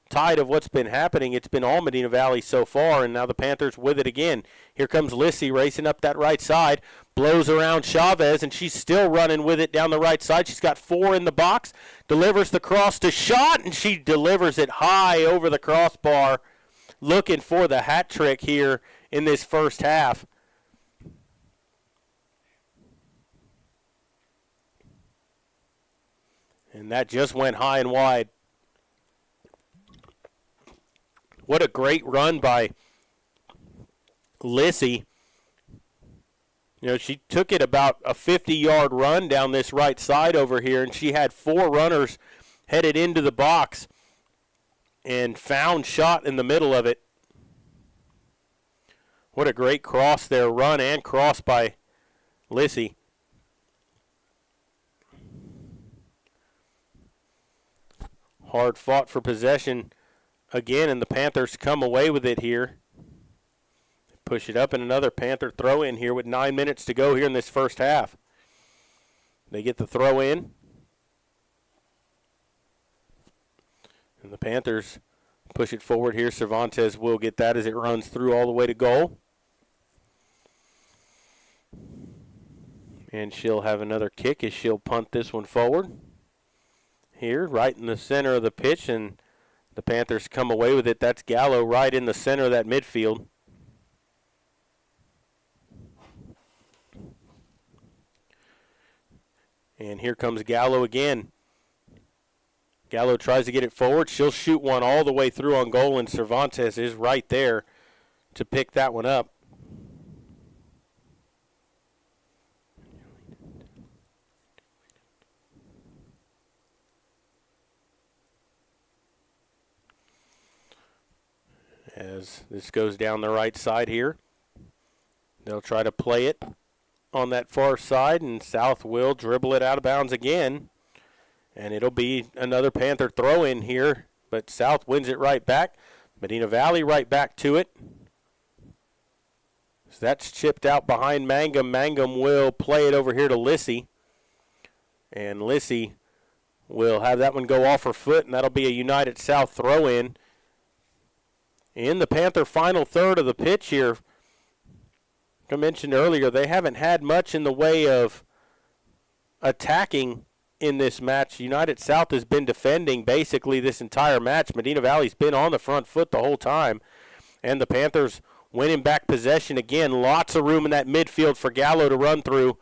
[SPEAKER 1] tide of what's been happening. It's been all Medina Valley so far, and now the Panthers with it again. Here comes Lissy racing up that right side, blows around Chavez, and she's still running with it down the right side. She's got 4 in the box, delivers the cross to Schott, and she delivers it high over the crossbar. looking for the hat trick here in this first half. And that just went high and wide. What a great run by Lissy. You know, she took it about a 50-yard run down this right side over here, and she had 4 runners headed into the box and found shot in the middle of it. What a great cross there, run and cross by Lissy. Hard fought for possession again, and the Panthers come away with it here. Push it up, and another Panther throw in here with 9 minutes to go here in this first half. They get the throw in. And the Panthers push it forward here. Cervantes will get that as it runs through all the way to goal. And she'll have another kick as she'll punt this one forward. Here, right in the center of the pitch, and the Panthers come away with it. That's Gallo right in the center of that midfield. And here comes Gallo again. Gallo tries to get it forward. She'll shoot one all the way through on goal, and Cervantes is right there to pick that one up. As this goes down the right side here, they'll try to play it on that far side, and South will dribble it out of bounds again. And it'll be another Panther throw in here, but South wins it right back. Medina Valley right back to it. So that's chipped out behind Mangum. Mangum will play it over here to Lissy. And Lissy will have that one go off her foot, and that'll be a United South throw in. In the Panther final third of the pitch here, I mentioned earlier, they haven't had much in the way of attacking in this match. United South has been defending basically this entire match. Medina Valley's been on the front foot the whole time. And the Panthers winning back possession again. Lots of room in that midfield for Gallo to run through.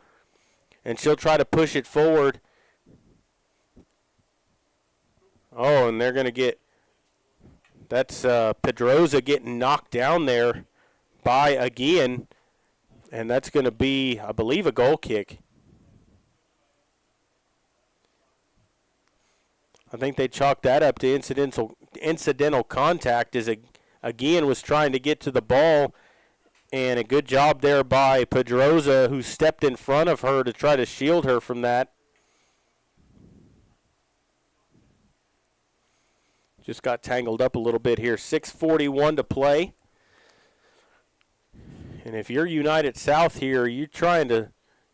[SPEAKER 1] And she'll try to push it forward. Oh, and they're going to get, that's Pedroza getting knocked down there by again. And that's going to be, I believe, a goal kick. I think they chalked that up to incidental contact as again was trying to get to the ball, and a good job there by Pedroza, who stepped in front of her to try to shield her from that. Just got tangled up a little bit here. 6:41 to play. And if you're United South here, you're trying to,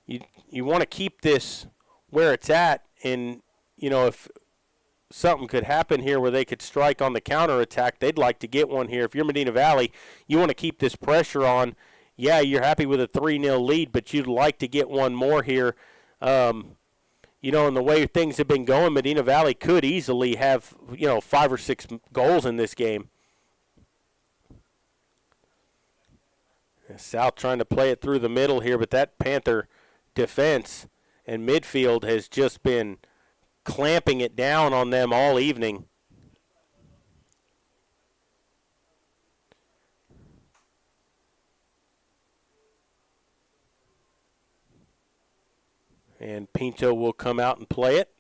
[SPEAKER 1] you want to keep this where it's at, and you know, if something could happen here where they could strike on the counterattack, they'd like to get one here. If you're Medina Valley, you want to keep this pressure on. Yeah, you're happy with a 3-0 lead, but you'd like to get one more here. You know, and the way things have been going, Medina Valley could easily have, 5 or 6 goals in this game. South trying to play it through the middle here, but that Panther defense and midfield has just been clamping it down on them all evening. And Pinto will come out and play it.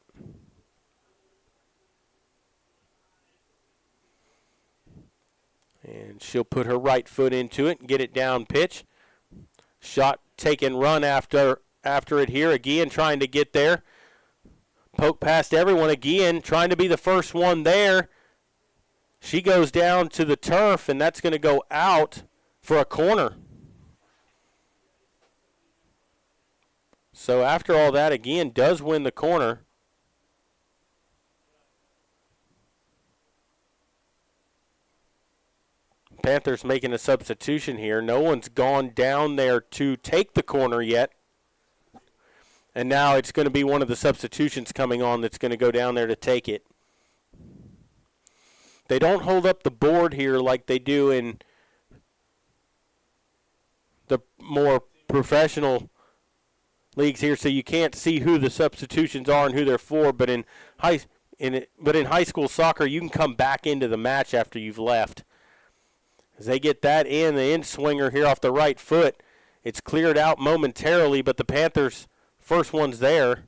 [SPEAKER 1] And she'll put her right foot into it and get it down pitch. Shot taken, run after it here. Again, trying to get there. Poke past everyone again, trying to be the first one there. She goes down to the turf, and that's going to go out for a corner. So after all that, again, does win the corner. Panthers making a substitution here. No one's gone down there to take the corner yet. And now it's going to be one of the substitutions coming on that's going to go down there to take it. They don't hold up the board here like they do in the more professional leagues here, so you can't see who the substitutions are and who they're for. But in high school soccer, you can come back into the match after you've left. As they get that in, the in-swinger here off the right foot, it's cleared out momentarily, but the Panthers' first one's there.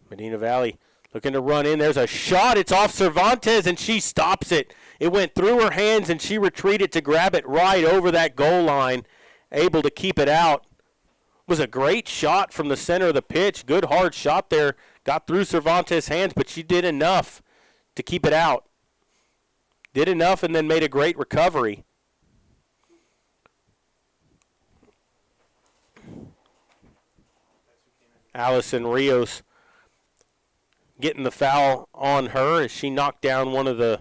[SPEAKER 1] Medina Valley looking to run in. There's a shot. It's off Cervantes, and she stops it. It went through her hands, and she retreated to grab it right over that goal line, able to keep it out. It was a great shot from the center of the pitch. Good hard shot there. Got through Cervantes' hands, but she did enough to keep it out. Did enough and then made a great recovery. Allison Rios getting the foul on her as she knocked down one of the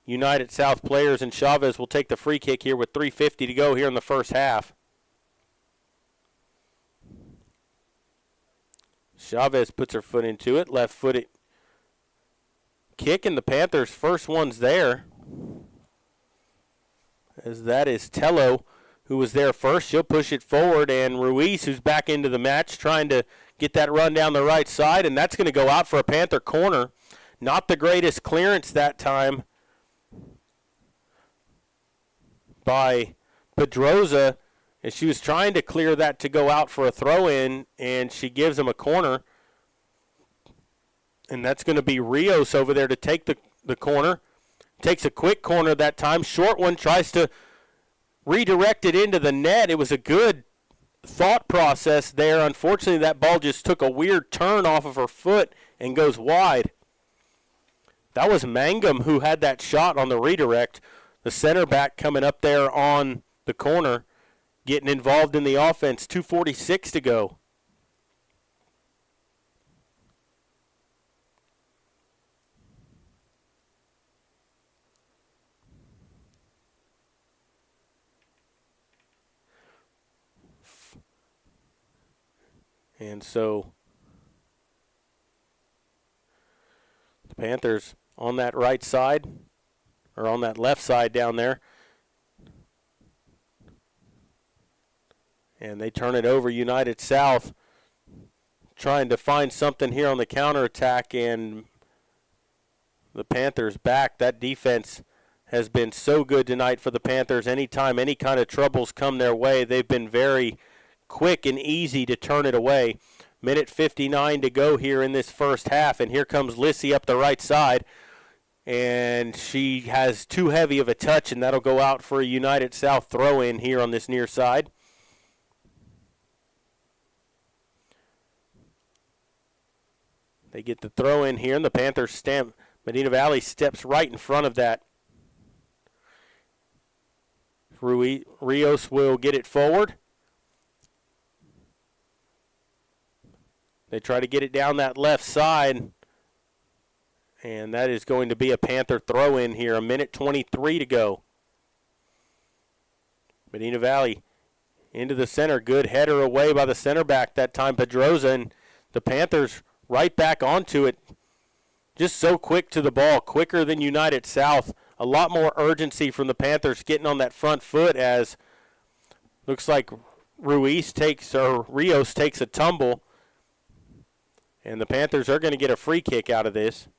[SPEAKER 1] United South players, and Chavez will take the free kick here with 3:50 to go here in the first half. Chavez puts her foot into it, left-footed kick, and the Panthers' first one's there. As that is Tello, who was there first. She'll push it forward, and Ruiz, who's back into the match, trying to get that run down the right side, and that's going to go out for a Panther corner. Not the greatest clearance that time by Pedroza, and she was trying to clear that to go out for a throw-in, and she gives him a corner. And that's going to be Rios over there to take the corner. Takes a quick corner that time. Short one, tries to redirect it into the net. It was a good thought process there. Unfortunately, that ball just took a weird turn off of her foot and goes wide. That was Mangum who had that shot on the redirect. The center back coming up there on the corner, getting involved in the offense. 2:46 to go. And so the Panthers on that right side, or on that left side down there, and they turn it over. United South trying to find something here on the counterattack, and the Panthers back. That defense has been so good tonight for the Panthers. Anytime any kind of troubles come their way, they've been very quick and easy to turn it away. Minute 59 to go here in this first half, and here comes Lissy up the right side, and she has too heavy of a touch, and that'll go out for a United South throw-in here on this near side. They get the throw-in here, and the Panthers stamp. Medina Valley steps right in front of that. Rios will get it forward. They try to get it down that left side, and that is going to be a Panther throw-in here. A minute 23 to go. Medina Valley into the center. Good header away by the center back that time, Pedroza, and the Panthers right back onto it. Just so quick to the ball, quicker than United South. A lot more urgency from the Panthers getting on that front foot, as looks like Rios takes a tumble. And the Panthers are going to get a free kick out of this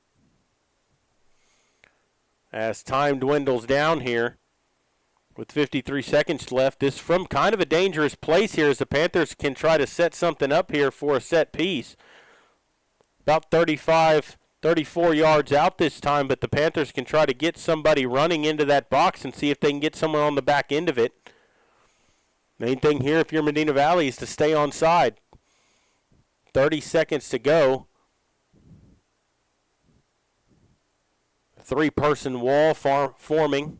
[SPEAKER 1] as time dwindles down here with 53 seconds left. This from kind of a dangerous place here, as the Panthers can try to set something up here for a set piece. About 34 yards out this time, but the Panthers can try to get somebody running into that box and see if they can get someone on the back end of it. Main thing here, if you're Medina Valley, is to stay on side. 30 seconds to go. Three-person wall forming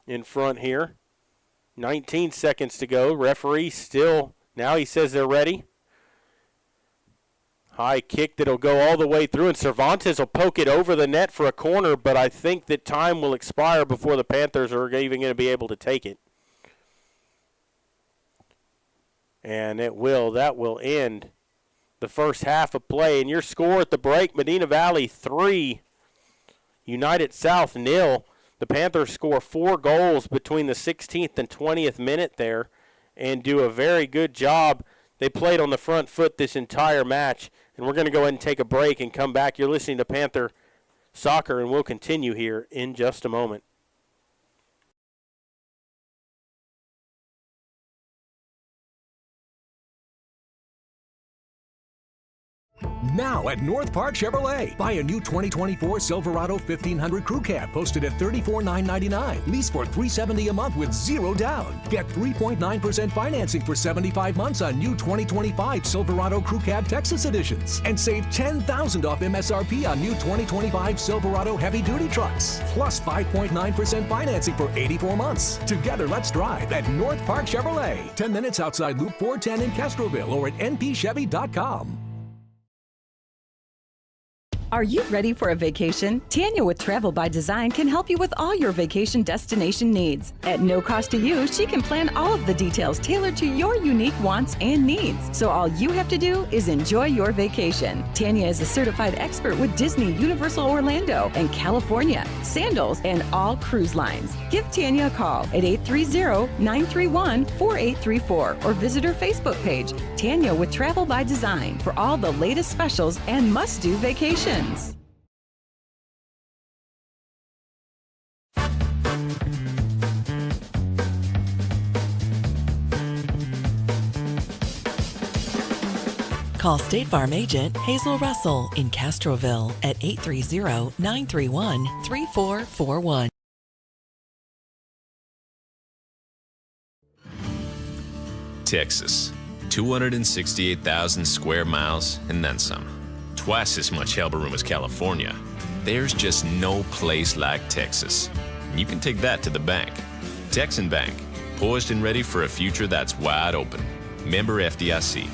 [SPEAKER 1] in front here. 19 seconds to go. Referee still, now he says they're ready. High kick that'll go all the way through, and Cervantes will poke it over the net for a corner, but I think that time will expire before the Panthers are even going to be able to take it. And that will end the first half of play. And your score at the break, Medina Valley 3, United South 0. The Panthers score 4 goals between the 16th and 20th minute there and do a very good job. They played on the front foot this entire match. And we're going to go ahead and take a break and come back. You're listening to Panther Soccer, and we'll continue here in just a moment.
[SPEAKER 2] Now at North Park Chevrolet. Buy a new 2024 Silverado 1500 Crew Cab posted at $34,999. Lease for $370 a month with zero down. Get 3.9% financing for 75 months on new 2025 Silverado Crew Cab Texas editions. And save $10,000 off MSRP on new 2025 Silverado heavy duty trucks. Plus 5.9% financing for 84 months. Together, let's drive at North Park Chevrolet. 10 minutes outside Loop 410 in Castroville or at npchevy.com.
[SPEAKER 3] Are you ready for a vacation? Tanya with Travel by Design can help you with all your vacation destination needs. At no cost to you, she can plan all of the details tailored to your unique wants and needs. So all you have to do is enjoy your vacation. Tanya is a certified expert with Disney, Universal Orlando, and California, Sandals, and all cruise lines. Give Tanya a call at 830-931-4834 or visit her Facebook page, Tanya with Travel by Design, for all the latest specials and must-do vacations.
[SPEAKER 5] Call State Farm agent Hazel Russell in Castroville at 830-931-3441.
[SPEAKER 6] Texas, 268,000 square miles and then some. Twice as much elbow room as California. There's just no place like Texas. And you can take that to the bank. Texan Bank, poised and ready for a future that's wide open. Member FDIC.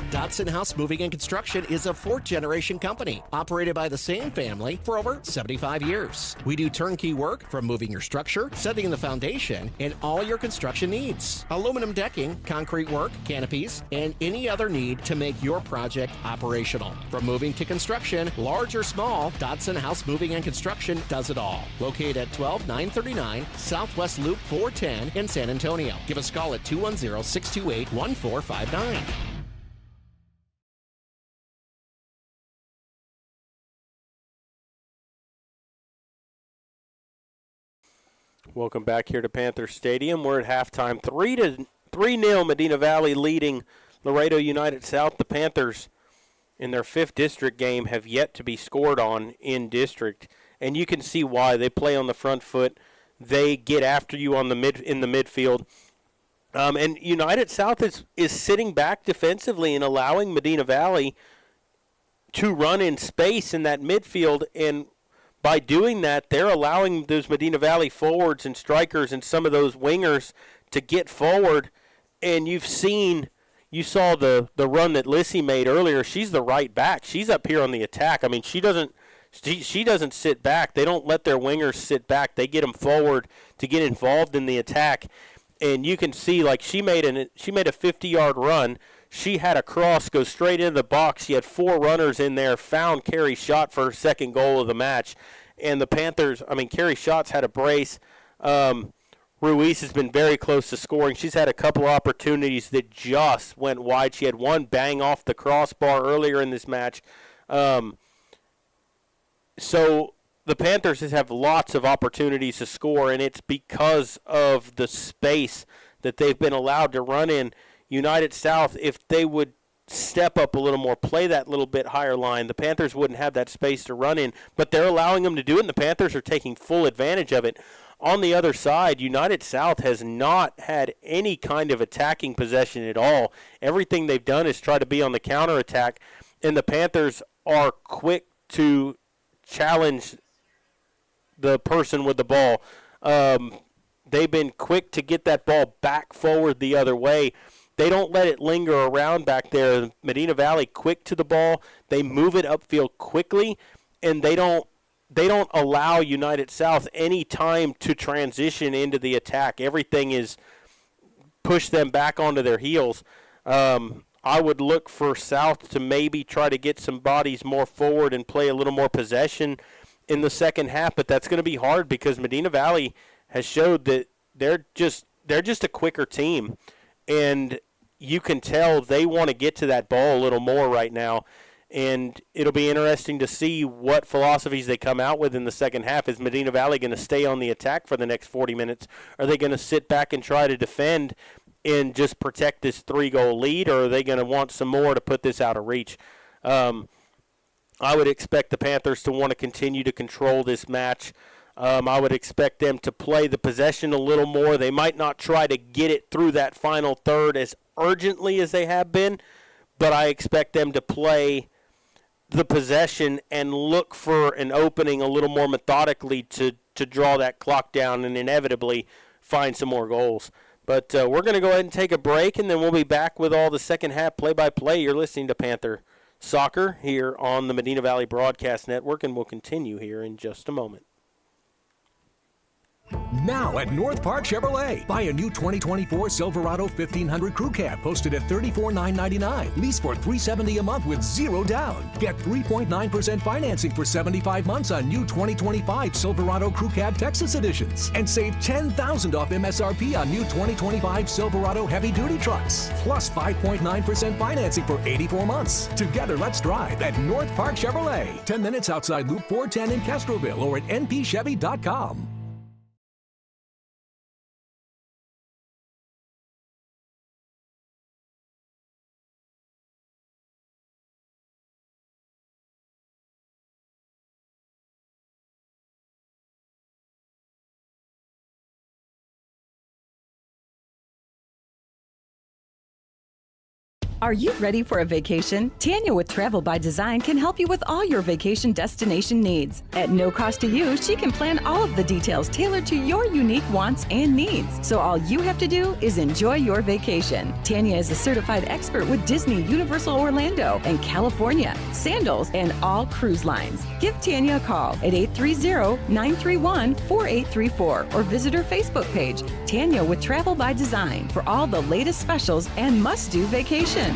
[SPEAKER 9] Dodson House Moving and Construction is a fourth-generation company operated by the same family for over 75 years. We do turnkey work from moving your structure, setting the foundation, and all your construction needs. Aluminum decking, concrete work, canopies, and any other need to make your project operational. From moving to construction, large or small, Dodson House Moving and Construction does it all. Located at 12939 Southwest Loop 410 in San Antonio. Give us a call at 210-628-1459.
[SPEAKER 1] Welcome back here to Panther Stadium. We're at halftime, 3-0 Medina Valley leading Laredo United South. The Panthers, in their 5th district game, have yet to be scored on in district, and you can see why. They play on the front foot. They get after you on in the midfield. And United South is sitting back defensively and allowing Medina Valley to run in space in that midfield, and by doing that, they're allowing those Medina Valley forwards and strikers and some of those wingers to get forward. And you saw the run that Lissy made earlier. She's the right back. She's up here on the attack. I mean, she doesn't sit back. They don't let their wingers sit back. They get them forward to get involved in the attack. And you can see, like, she made a 50-yard run. She had a cross go straight into the box. She had 4 runners in there, found Carrie Schott for her second goal of the match. And the Panthers, Carrie Schott's had a brace. Ruiz has been very close to scoring. She's had a couple opportunities that just went wide. She had one bang off the crossbar earlier in this match. So the Panthers have lots of opportunities to score, and it's because of the space that they've been allowed to run in. United South, if they would step up a little more, play that little bit higher line, the Panthers wouldn't have that space to run in, but they're allowing them to do it, and the Panthers are taking full advantage of it. On the other side, United South has not had any kind of attacking possession at all. Everything they've done is try to be on the counterattack, and the Panthers are quick to challenge the person with the ball. They've been quick to get that ball back forward the other way. they don't let it linger around back there. Medina Valley quick to the ball. They move it upfield quickly, and they don't allow United South any time to transition into the attack. Everything is push them back onto their heels. I would look for South to maybe try to get some bodies more forward and play a little more possession in the second half, but that's going to be hard because Medina Valley has showed that they're just a quicker team, and you can tell they want to get to that ball a little more right now. And it'll be interesting to see what philosophies they come out with in the second half. Is Medina Valley going to stay on the attack for the next 40 minutes? Are they going to sit back and try to defend and just protect this 3-goal lead, or are they going to want some more to put this out of reach? I would expect the Panthers to want to continue to control this match. I would expect them to play the possession a little more. They might not try to get it through that final third as urgently as they have been, but I expect them to play the possession and look for an opening a little more methodically to draw that clock down and inevitably find some more goals. But we're going to go ahead and take a break, and then we'll be back with all the second half play-by-play. You're listening to Panther Soccer here on the Medina Valley Broadcast Network, and we'll continue here in just a moment.
[SPEAKER 2] Now at North Park Chevrolet. Buy a new 2024 Silverado 1500 Crew Cab posted at $34,999. Lease for $370 a month with zero down. Get 3.9% financing for 75 months on new 2025 Silverado Crew Cab Texas editions. And save $10,000 off MSRP on new 2025 Silverado heavy duty trucks. Plus 5.9% financing for 84 months. Together, let's drive at North Park Chevrolet. 10 minutes outside Loop 410 in Castroville or at npchevy.com.
[SPEAKER 3] Are you ready for a vacation? Tanya with Travel by Design can help you with all your vacation destination needs. At no cost to you, she can plan all of the details tailored to your unique wants and needs. So all you have to do is enjoy your vacation. Tanya is a certified expert with Disney, Universal Orlando, and California, Sandals, and all cruise lines. Give Tanya a call at 830-931-4834 or visit her Facebook page, Tanya with Travel by Design, for all the latest specials and must-do vacations.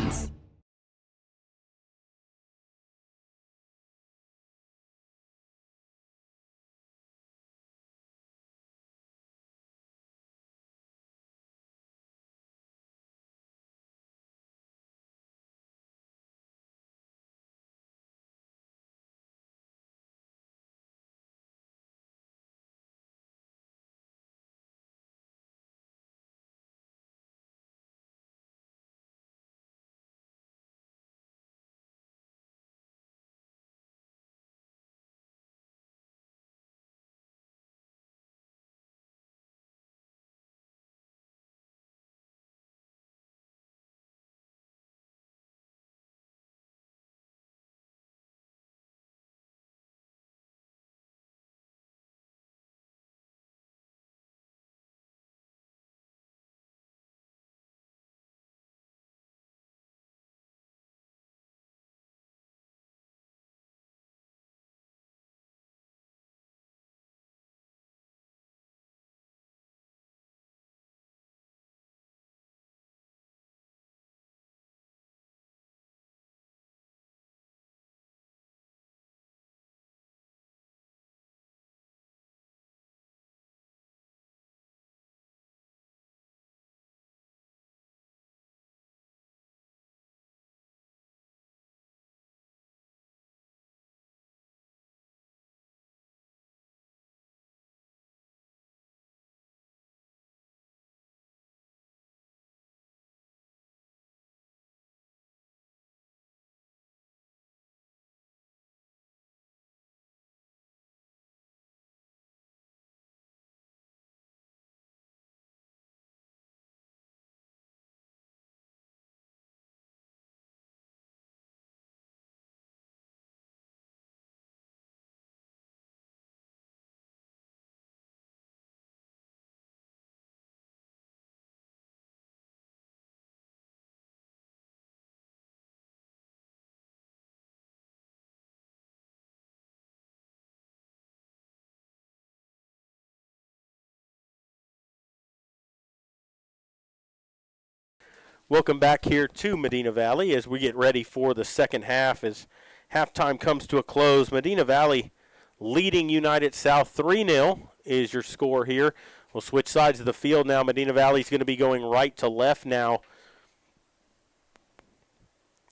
[SPEAKER 1] Welcome back here to Medina Valley as we get ready for the second half as halftime comes to a close. Medina Valley leading United South 3-0 is your score here. We'll switch sides of the field now. Medina Valley is going to be going right to left now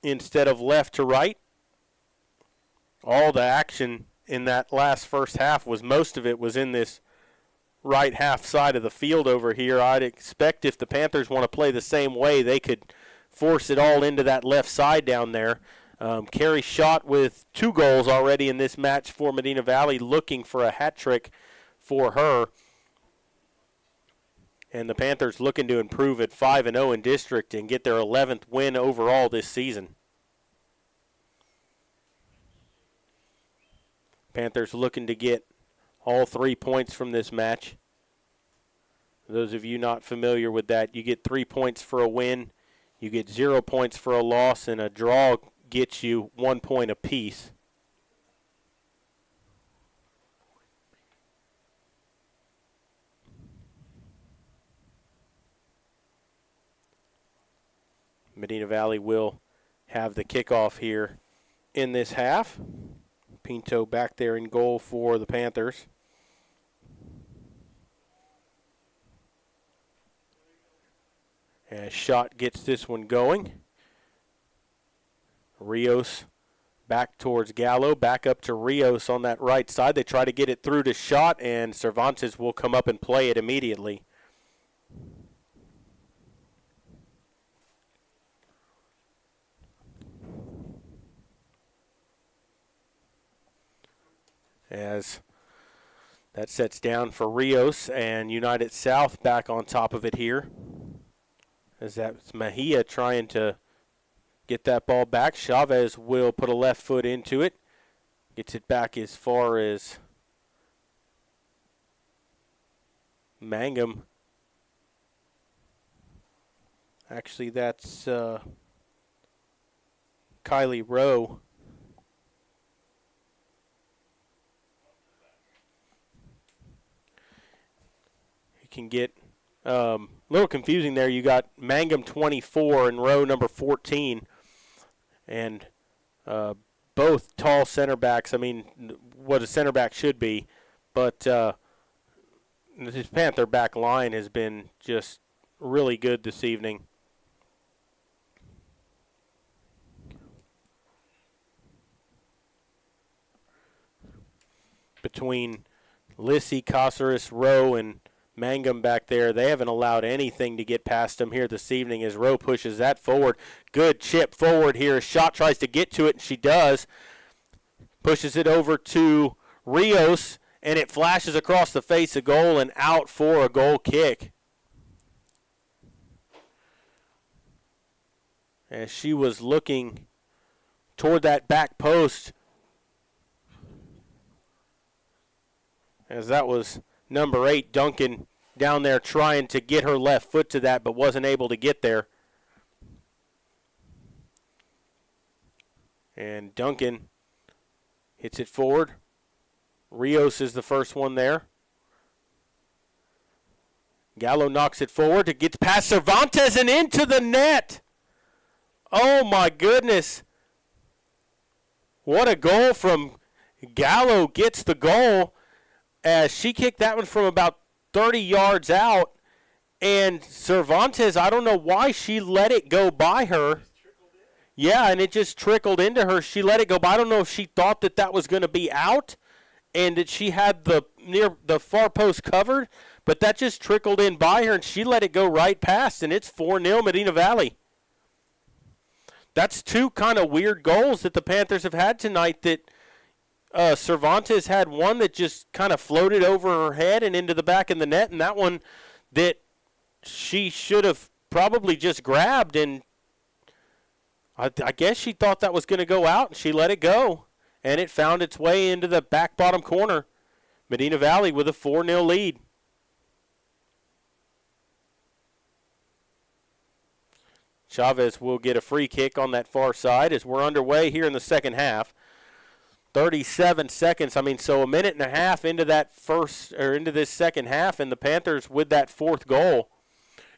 [SPEAKER 1] instead of left to right. All the action in that last first half most of it was in this right half side of the field over here. I'd expect if the Panthers want to play the same way, they could force it all into that left side down there. Carrie Schott with 2 goals already in this match for Medina Valley, looking for a hat trick for her. And the Panthers looking to improve at 5-0 in district and get their 11th win overall this season. Panthers looking to get all 3 points from this match. For those of you not familiar with that, you get 3 points for a win, you get 0 points for a loss, and a draw gets you 1 point apiece. Medina Valley will have the kickoff here in this half. Pinto back there in goal for the Panthers. As Schott gets this one going. Rios back towards Gallo, back up to Rios on that right side. They try to get it through to Schott, and Cervantes will come up and play it immediately. As that sets down for Rios, and United South back on top of it here. As that's Mejia trying to get that ball back. Chavez will put a left foot into it. Gets it back as far as Mangum. Actually, that's Kylie Rowe. Can get a little confusing there. You got Mangum 24 and Rowe number 14, and both tall center backs. I mean, what a center back should be, but this Panther back line has been just really good this evening. Between Lissy, Caceres, Rowe, and Mangum back there, they haven't allowed anything to get past them here this evening as Rowe pushes that forward. Good chip forward here. Schott tries to get to it, and she does. Pushes it over to Rios, and it flashes across the face of goal and out for a goal kick. As she was looking toward that back post, as that was number 8, Duncan, down there trying to get her left foot to that, but wasn't able to get there. And Duncan hits it forward. Rios is the first one there. Gallo knocks it forward. It gets past Cervantes and into the net. Oh, my goodness. What a goal from Gallo. Gets the goal as she kicked that one from about 30 yards out, and Cervantes, I don't know why she let it go by her. Yeah, and it just trickled into her. She let it go by. I don't know if she thought that that was going to be out and that she had the far post covered, but that just trickled in by her, and she let it go right past, and it's 4-0 Medina Valley. That's 2 kind of weird goals that the Panthers have had tonight. That Cervantes had one that just kind of floated over her head and into the back of the net, and that one that she should have probably just grabbed, and I guess she thought that was going to go out, and she let it go, and it found its way into the back bottom corner. Medina Valley with a 4-0 lead. Chavez will get a free kick on that far side as we're underway here in the second half. 37 seconds. So a minute and a half into that into this second half, and the Panthers with that 4th goal.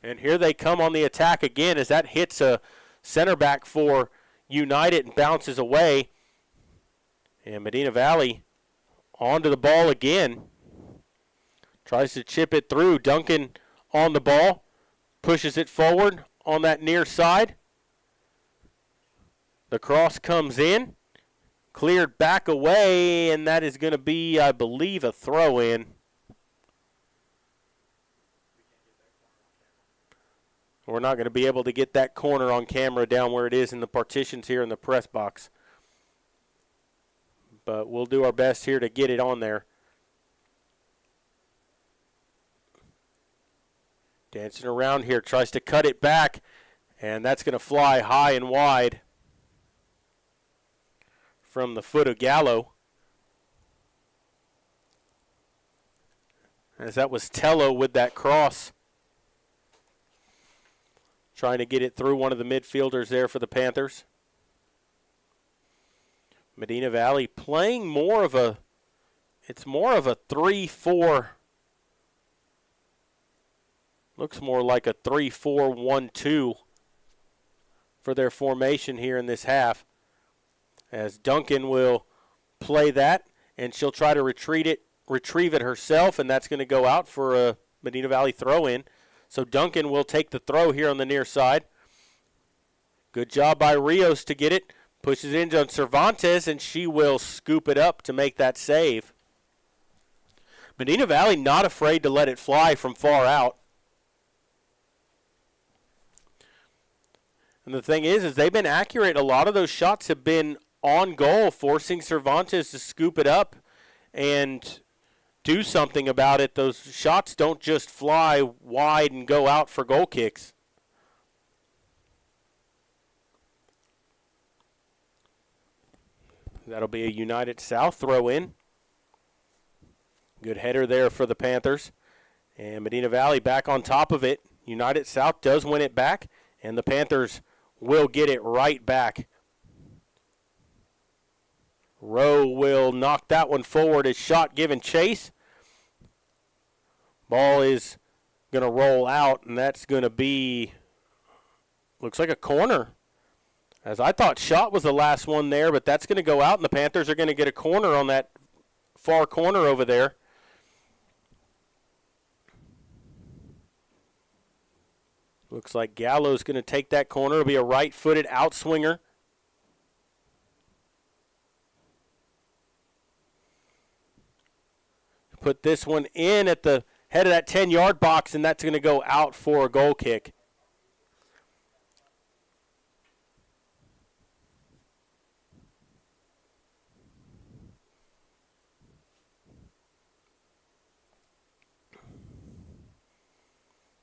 [SPEAKER 1] And here they come on the attack again as that hits a center back for United and bounces away. And Medina Valley onto the ball again. Tries to chip it through. Duncan on the ball. Pushes it forward on that near side. The cross comes in. Cleared back away, and that is going to be, I believe, a throw-in. We're not going to be able to get that corner on camera down where it is in the partitions here in the press box. But we'll do our best here to get it on there. Dancing around here, tries to cut it back, and that's going to fly high and wide from the foot of Gallo. As that was Tello with that cross. Trying to get it through one of the midfielders there for the Panthers. Medina Valley playing more of a 3-4. Looks more like a 3-4-1-2 for their formation here in this half. As Duncan will play that, and she'll try to retrieve it herself, and that's going to go out for a Medina Valley throw-in. So Duncan will take the throw here on the near side. Good job by Rios to get it. Pushes it on Cervantes, and she will scoop it up to make that save. Medina Valley not afraid to let it fly from far out. And the thing is they've been accurate. A lot of those shots have been on goal, forcing Cervantes to scoop it up and do something about it. Those shots don't just fly wide and go out for goal kicks. That'll be a United South throw-in. Good header there for the Panthers. And Medina Valley back on top of it. United South does win it back, and the Panthers will get it right back. Rowe will knock that one forward. His shot given chase. Ball is going to roll out, and that's going to be, looks like a corner. As I thought shot was the last one there, but that's going to go out, and the Panthers are going to get a corner on that far corner over there. Looks like Gallo's going to take that corner. It'll be a right-footed outswinger. Put this one in at the head of that 10-yard box, and that's going to go out for a goal kick.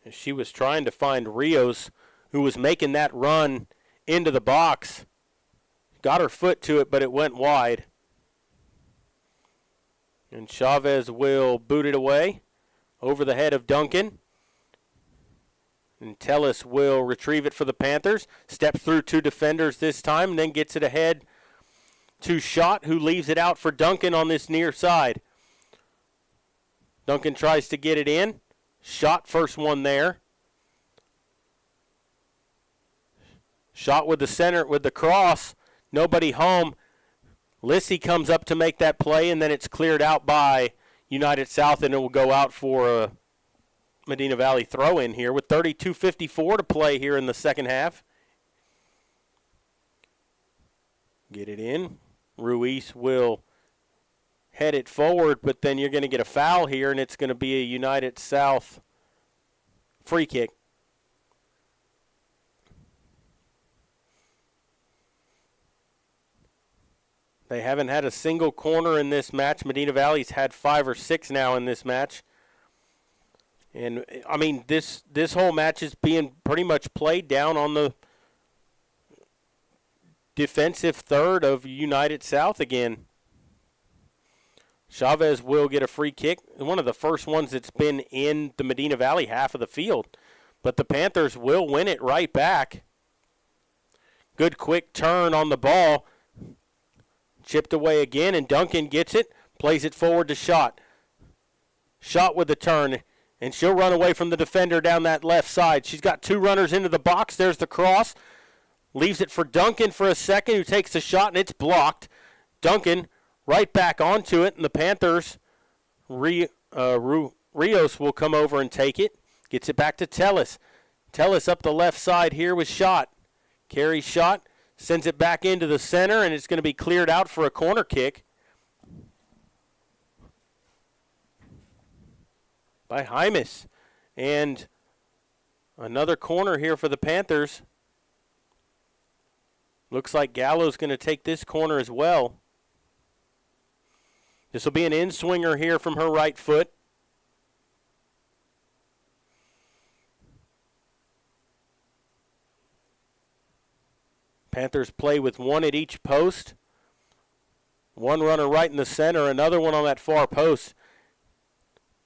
[SPEAKER 1] And she was trying to find Rios, who was making that run into the box. Got her foot to it, but it went wide. And Chavez will boot it away over the head of Duncan. And Tellis will retrieve it for the Panthers. Steps through two defenders this time, and then gets it ahead to Schott, who leaves it out for Duncan on this near side. Duncan tries to get it in. Schott first one there. Schott with the center, with the cross. Nobody home. Lissy comes up to make that play, and then it's cleared out by United South, and it will go out for a Medina Valley throw-in here with 32:54 to play here in the second half. Get it in. Ruiz will head it forward, but then you're going to get a foul here, and it's going to be a United South free kick. They haven't had a single corner in this match. Medina Valley's had 5 or 6 now in this match. And, I mean, this whole match is being pretty much played down on the defensive third of United South again. Chavez will get a free kick. One of the first ones that's been in the Medina Valley half of the field. But the Panthers will win it right back. Good quick turn on the ball. Chipped away again, and Duncan gets it. Plays it forward to Schott. Schott with the turn. And she'll run away from the defender down that left side. She's got two runners into the box. There's the cross. Leaves it for Duncan for a second, who takes the shot, and it's blocked. Duncan right back onto it, and the Panthers, Rios will come over and take it. Gets it back to Tellis. Tellis up the left side here with shot. Carries shot, sends it back into the center, and it's going to be cleared out for a corner kick by Hymas. And another corner here for the Panthers. Looks like Gallo's going to take this corner as well. This will be an in-swinger here from her right foot. Panthers play with one at each post. One runner right in the center, another one on that far post.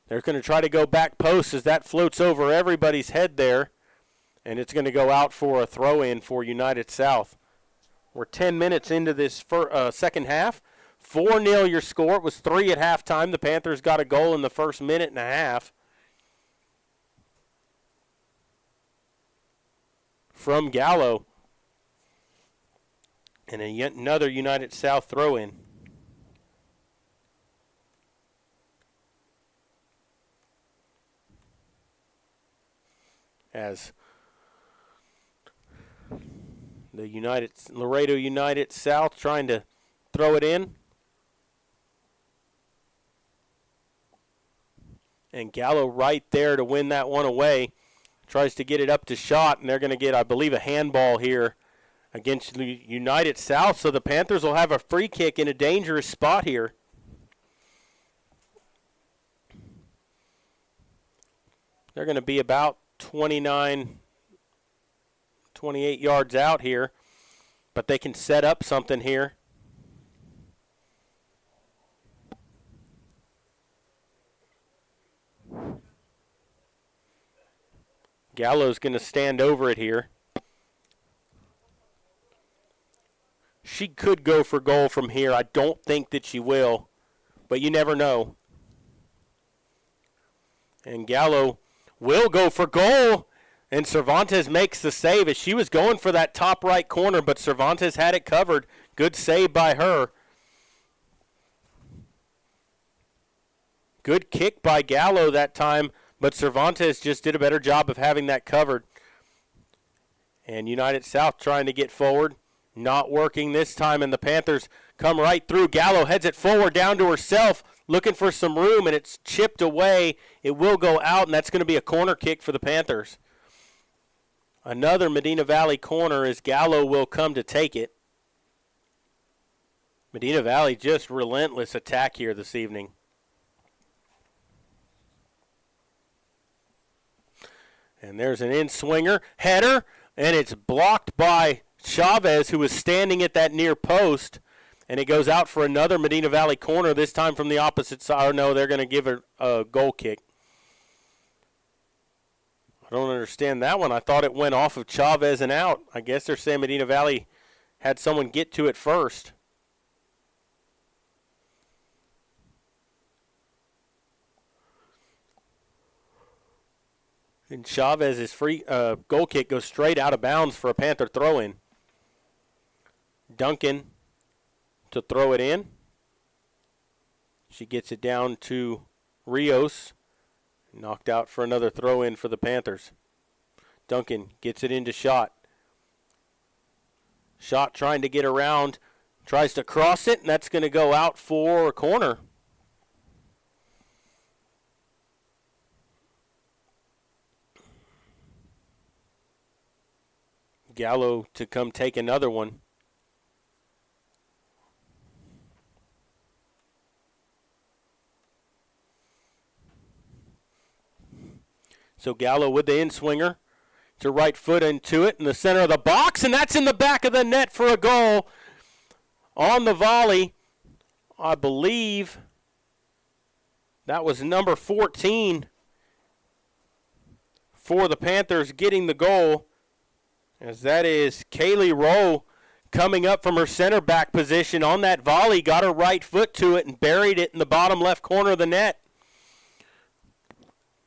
[SPEAKER 1] They're going to try to go back post as that floats over everybody's head there. And it's going to go out for a throw-in for United South. We're 10 minutes into this second half. 4-0 your score. It was 3 at halftime. The Panthers got a goal in the first minute and a half from Gallo. And yet another United South throw-in. As the Laredo United South trying to throw it in. And Gallo right there to win that one away. Tries to get it up to shot, and they're going to get, I believe, a handball here against the United South. So the Panthers will have a free kick in a dangerous spot here. They're going to be about 28 yards out here, but they can set up something here. Gallo's going to stand over it here. She could go for goal from here. I don't think that she will, but you never know. And Gallo will go for goal, and Cervantes makes the save as she was going for that top right corner, but Cervantes had it covered. Good save by her. Good kick by Gallo that time, but Cervantes just did a better job of having that covered. And United South trying to get forward. Not working this time, and the Panthers come right through. Gallo heads it forward down to herself, looking for some room, and it's chipped away. It will go out, and that's going to be a corner kick for the Panthers. Another Medina Valley corner as Gallo will come to take it. Medina Valley just relentless attack here this evening. And there's an in-swinger, header, and it's blocked by Chavez, who was standing at that near post, and it goes out for another Medina Valley corner, this time from the opposite side. Oh, no, they're going to give it a goal kick. I don't understand that one. I thought it went off of Chavez and out. I guess they're saying Medina Valley had someone get to it first. And Chavez's free goal kick goes straight out of bounds for a Panther throw-in. Duncan to throw it in. She gets it down to Rios. Knocked out for another throw-in for the Panthers. Duncan gets it into Shot. Shot trying to get around. Tries to cross it, and that's going to go out for a corner. Gallo to come take another one. So Gallo with the in-swinger to right foot into it in the center of the box, and that's in the back of the net for a goal. On the volley, I believe that was number 14 for the Panthers getting the goal, as that is Kaylee Rowe coming up from her center back position on that volley, got her right foot to it and buried it in the bottom left corner of the net.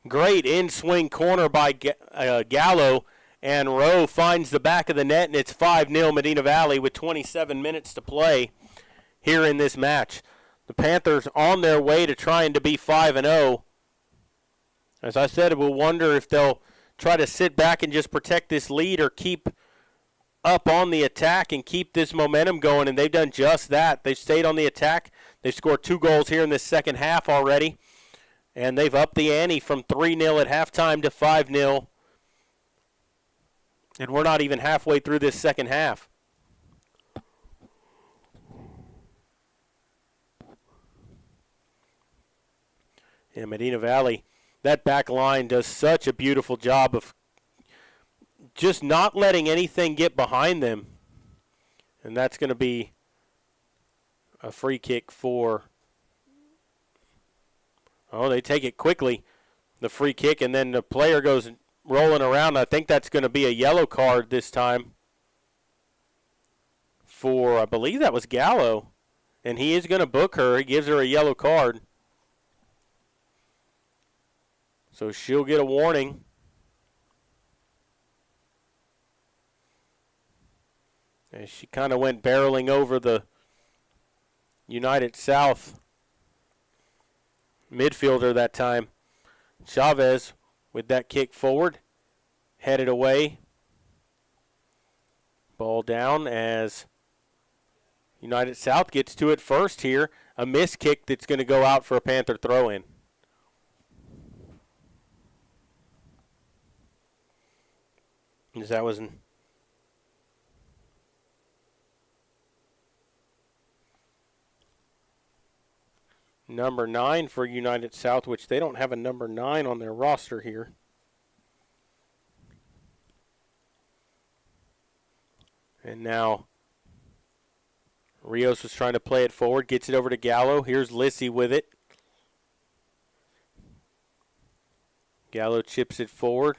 [SPEAKER 1] Great in-swing corner by Gallo, and Rowe finds the back of the net, and it's 5-0 Medina Valley with 27 minutes to play here in this match. The Panthers on their way to trying to be 5-0. As I said, we'll wonder if they'll try to sit back and just protect this lead or keep up on the attack and keep this momentum going, and they've done just that. They've stayed on the attack. They've scored 2 goals here in this second half already, and they've upped the ante from 3-0 at halftime to 5-0, and we're not even halfway through this second half. And Medina Valley, that back line does such a beautiful job of just not letting anything get behind them. And that's going to be a free kick for, they take it quickly, the free kick, and then the player goes rolling around. I think that's going to be a yellow card this time for, I believe that was Gallo. And he is going to book her. He gives her a yellow card. So she'll get a warning. As she kind of went barreling over the United South midfielder that time. Chavez with that kick forward, headed away. Ball down as United South gets to it first here. A missed kick that's going to go out for a Panther throw-in. As that was number 9 for United South, which they don't have a number 9 on their roster here. And now Rios was trying to play it forward, gets it over to Gallo. Here's Lissy with it. Gallo chips it forward.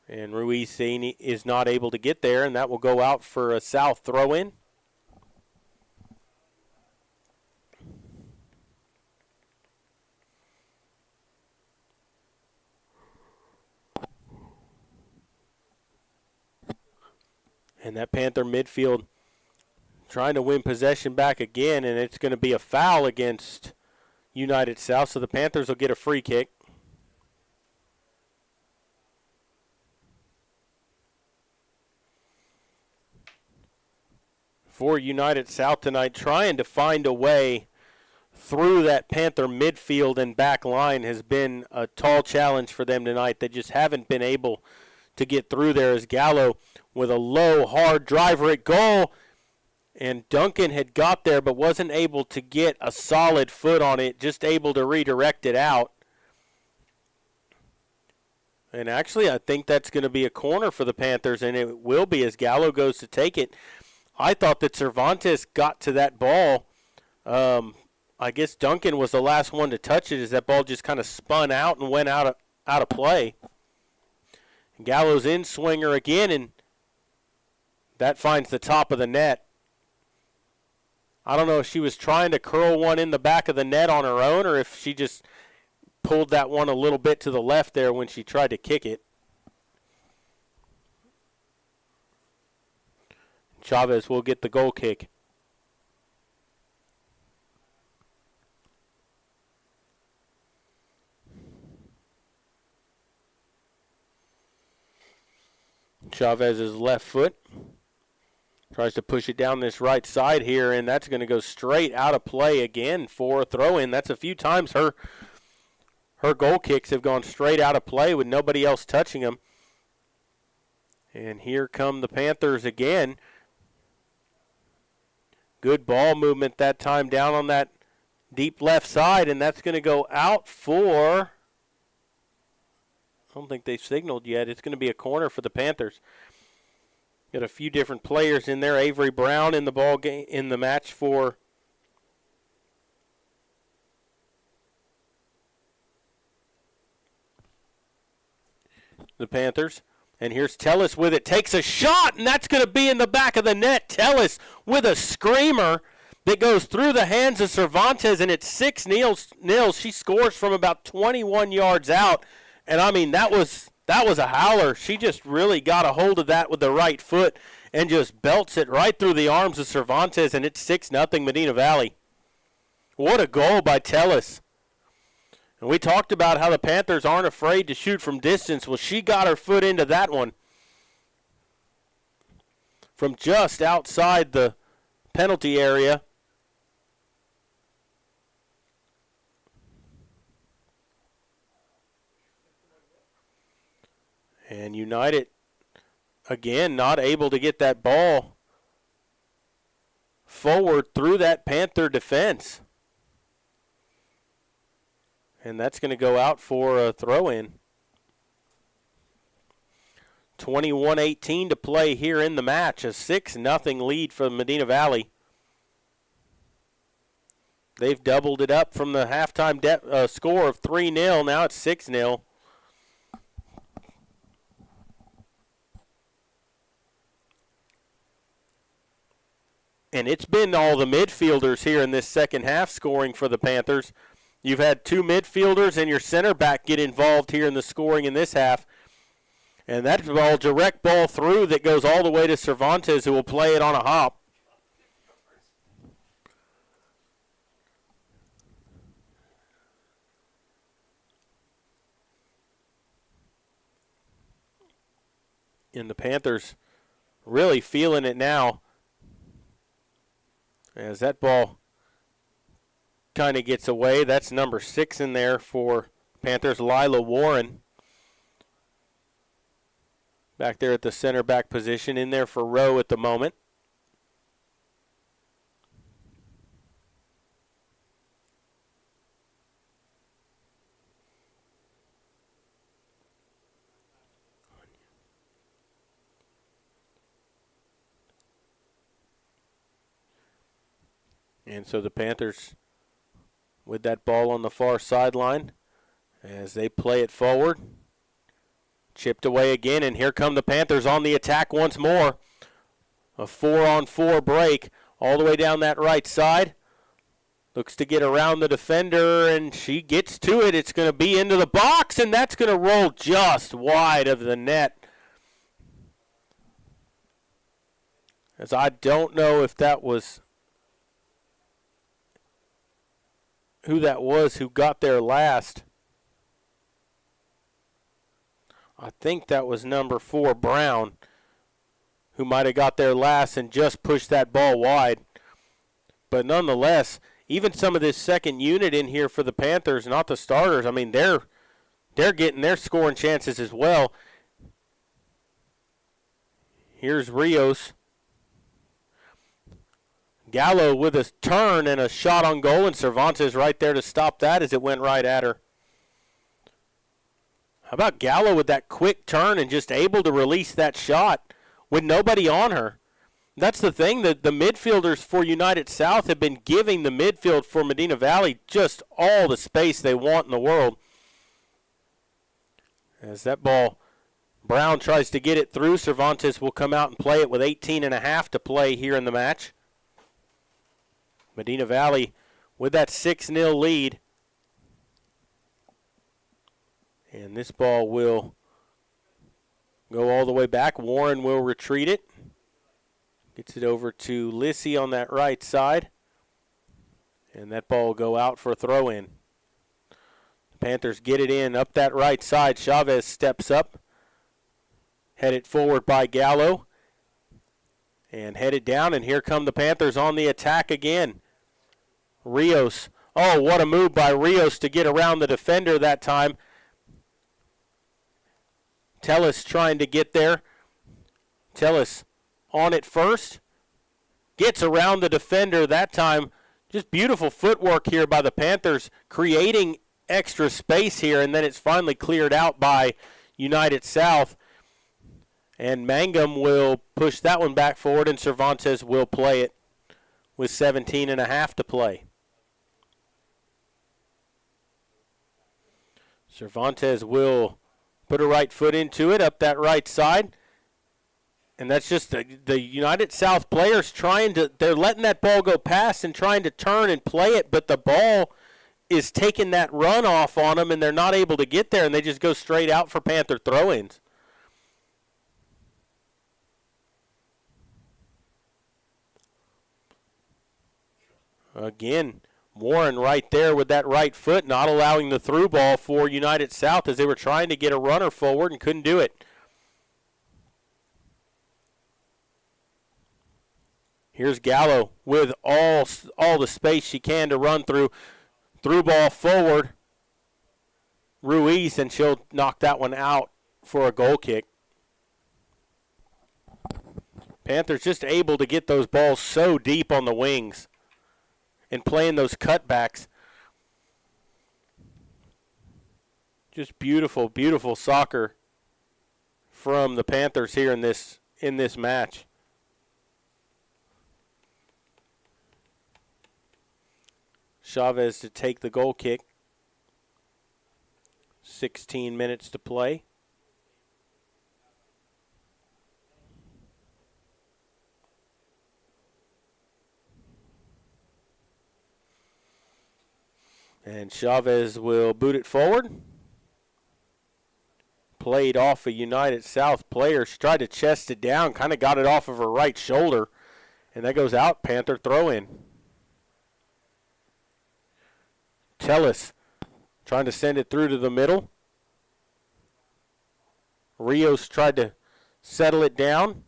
[SPEAKER 1] And Ruiz is not able to get there, and that will go out for a South throw-in. And that Panther midfield trying to win possession back again, and it's going to be a foul against United South, so the Panthers will get a free kick. For United South tonight, trying to find a way through that Panther midfield and back line has been a tall challenge for them tonight. They just haven't been able to get through there, as Gallo with a low, hard driver at goal. And Duncan had got there but wasn't able to get a solid foot on it, just able to redirect it out. And actually, I think that's going to be a corner for the Panthers, and it will be as Gallo goes to take it. I thought that Cervantes got to that ball. I guess Duncan was the last one to touch it as that ball just kind of spun out and went out of play. And Gallo's in swinger again, and that finds the top of the net. I don't know if she was trying to curl one in the back of the net on her own or if she just pulled that one a little bit to the left there when she tried to kick it. Chavez will get the goal kick. Chavez's left foot tries to push it down this right side here, and that's going to go straight out of play again for a throw-in. That's a few times her goal kicks have gone straight out of play with nobody else touching them. And here come the Panthers again. Good ball movement that time down on that deep left side, and that's going to go out for, I don't think they've signaled yet. It's going to be a corner for the Panthers. Got a few different players in there. Avery Brown in the ball game in the match for the Panthers. And here's Tellis with it. Takes a shot, and that's going to be in the back of the net. Tellis with a screamer. that goes through the hands of Cervantes, and it's 6-0. She scores from about 21 yards out, and I mean that was a howler. She just really got a hold of that with the right foot and just belts it right through the arms of Cervantes, and it's 6-0 Medina Valley. What a goal by Tellis. And we talked about how the Panthers aren't afraid to shoot from distance. Well, she got her foot into that one from just outside the penalty area. And United, again, not able to get that ball forward through that Panther defense. And that's going to go out for a throw-in. 21-18 to play here in the match. A 6-0 lead for Medina Valley. They've doubled it up from the halftime score of 3-0. Now it's 6-0. And it's been all the midfielders here in this second half scoring for the Panthers. You've had two midfielders and your center back get involved here in the scoring in this half. And that ball, direct ball through that goes all the way to Cervantes, who will play it on a hop. And the Panthers really feeling it now as that ball kind of gets away. That's number 6 in there for Panthers, Lila Warren. Back there at the center back position, in there for Rowe at the moment. And so the Panthers with that ball on the far sideline as they play it forward. Chipped away again, and here come the Panthers on the attack once more. A 4-on-4 break all the way down that right side. Looks to get around the defender, and she gets to it. It's going to be into the box, and that's going to roll just wide of the net. As I don't know if that was who that was who got there last. I think that was number 4, Brown, who might have got there last and just pushed that ball wide. But nonetheless, even some of this second unit in here for the Panthers, not the starters, I mean, they're getting their scoring chances as well. Here's Rios. Gallo with a turn and a shot on goal, and Cervantes right there to stop that as it went right at her. How about Gallo with that quick turn and just able to release that shot with nobody on her? That's the thing, that the midfielders for United South have been giving the midfield for Medina Valley just all the space they want in the world. As that ball, Brown tries to get it through, Cervantes will come out and play it with 18.5 to play here in the match. Medina Valley with that 6-0 lead. And this ball will go all the way back. Warren will retreat it. Gets it over to Lissy on that right side. And that ball will go out for a throw-in. The Panthers get it in up that right side. Chavez steps up. Headed forward by Gallo. And headed down, and here come the Panthers on the attack again. Rios. Oh, what a move by Rios to get around the defender that time. Tellis trying to get there. Tellis on it first. Gets around the defender that time. Just beautiful footwork here by the Panthers, creating extra space here, and then it's finally cleared out by United South. And Mangum will push that one back forward, and Cervantes will play it with 17.5 to play. Cervantes will put her right foot into it up that right side. And that's just the United South players they're letting that ball go past and trying to turn and play it, but the ball is taking that run off on them, and they're not able to get there, and they just go straight out for Panther throw-ins. Again, Warren right there with that right foot, not allowing the through ball for United South as they were trying to get a runner forward and couldn't do it. Here's Gallo with all the space she can to run through. Through ball forward. Ruiz, and she'll knock that one out for a goal kick. Panthers just able to get those balls so deep on the wings and playing those cutbacks. Just beautiful, beautiful soccer from the Panthers here in this match. Chavez to take the goal kick. 16 minutes to play. And Chavez will boot it forward. Played off a United South player. She tried to chest it down, kind of got it off of her right shoulder. And that goes out, Panther throw-in. Tellis trying to send it through to the middle. Rios tried to settle it down.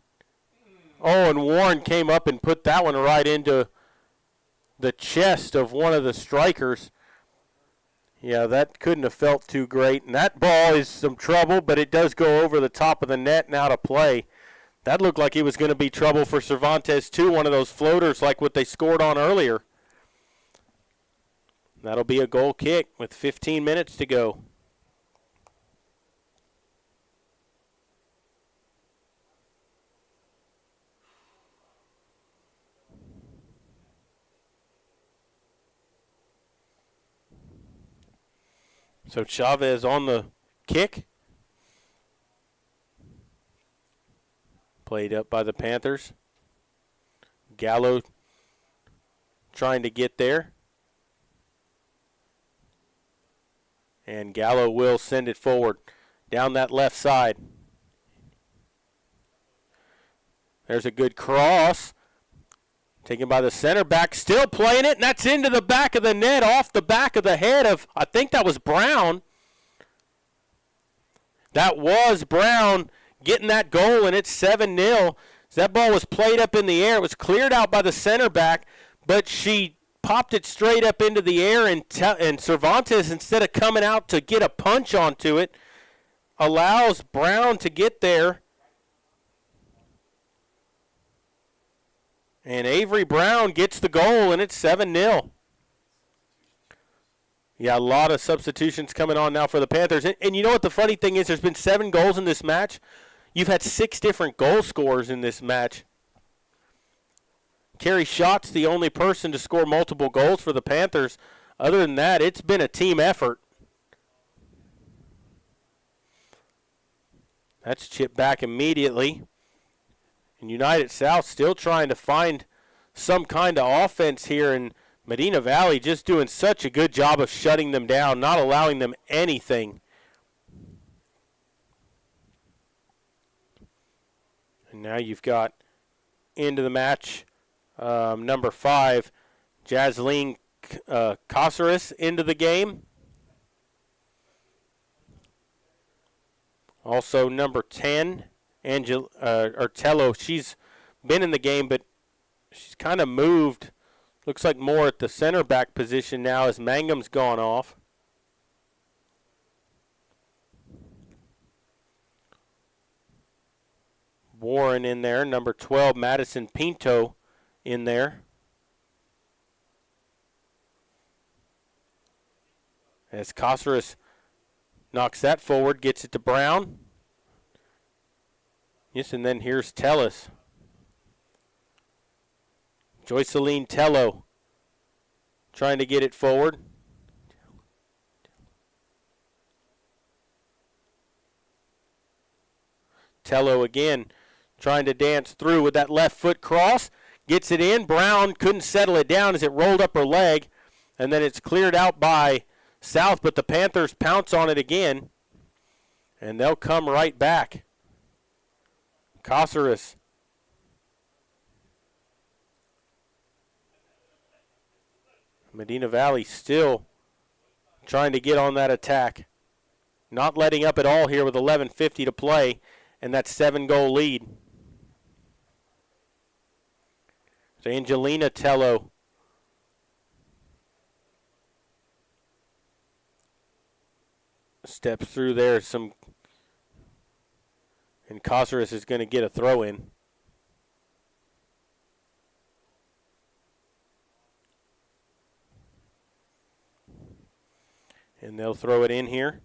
[SPEAKER 1] Oh, and Warren came up and put that one right into the chest of one of the strikers. Yeah, that couldn't have felt too great. And that ball is some trouble, but it does go over the top of the net and out of play. That looked like it was going to be trouble for Cervantes, too, one of those floaters like what they scored on earlier. That'll be a goal kick with 15 minutes to go. So Chavez on the kick. Played up by the Panthers. Gallo trying to get there. And Gallo will send it forward down that left side. There's a good cross. Taken by the center back, still playing it, and that's into the back of the net, off the back of the head of, I think that was Brown. That was Brown getting that goal, and it's 7-0. That ball was played up in the air. It was cleared out by the center back, but she popped it straight up into the air, and Cervantes, instead of coming out to get a punch onto it, allows Brown to get there. And Avery Brown gets the goal, and it's 7-0. Yeah, a lot of substitutions coming on now for the Panthers. And you know what the funny thing is? There's been 7 goals in this match. You've had 6 different goal scorers in this match. Carrie Schott's the only person to score multiple goals for the Panthers. Other than that, it's been a team effort. That's chipped back immediately. And United South still trying to find some kind of offense here. And Medina Valley just doing such a good job of shutting them down, not allowing them anything. And now you've got into the match number 5, Jasleen Caceres into the game. Also number 10, Tello. She's been in the game, but she's kind of moved. Looks like more at the center back position now as Mangum's gone off. Warren in there. Number 12, Madison Pinto in there. As Caceres knocks that forward, gets it to Brown. Yes, and then here's Tellis. Joyceline Tello trying to get it forward. Tello again trying to dance through with that left foot cross. Gets it in. Brown couldn't settle it down as it rolled up her leg. And then it's cleared out by South, but the Panthers pounce on it again. And they'll come right back. Caceres. Medina Valley still trying to get on that attack. Not letting up at all here with 11:50 to play and that 7-goal lead. So Angelina Tello steps through there. And Caceres is going to get a throw in. And they'll throw it in here.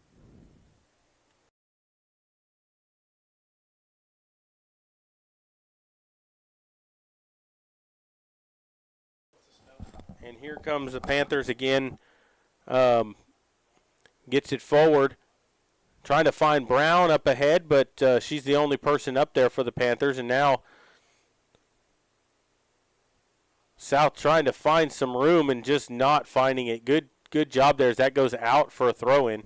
[SPEAKER 1] And here comes the Panthers again. Gets it forward. Trying to find Brown up ahead, but she's the only person up there for the Panthers. And now South trying to find some room and just not finding it. Good job there as that goes out for a throw-in.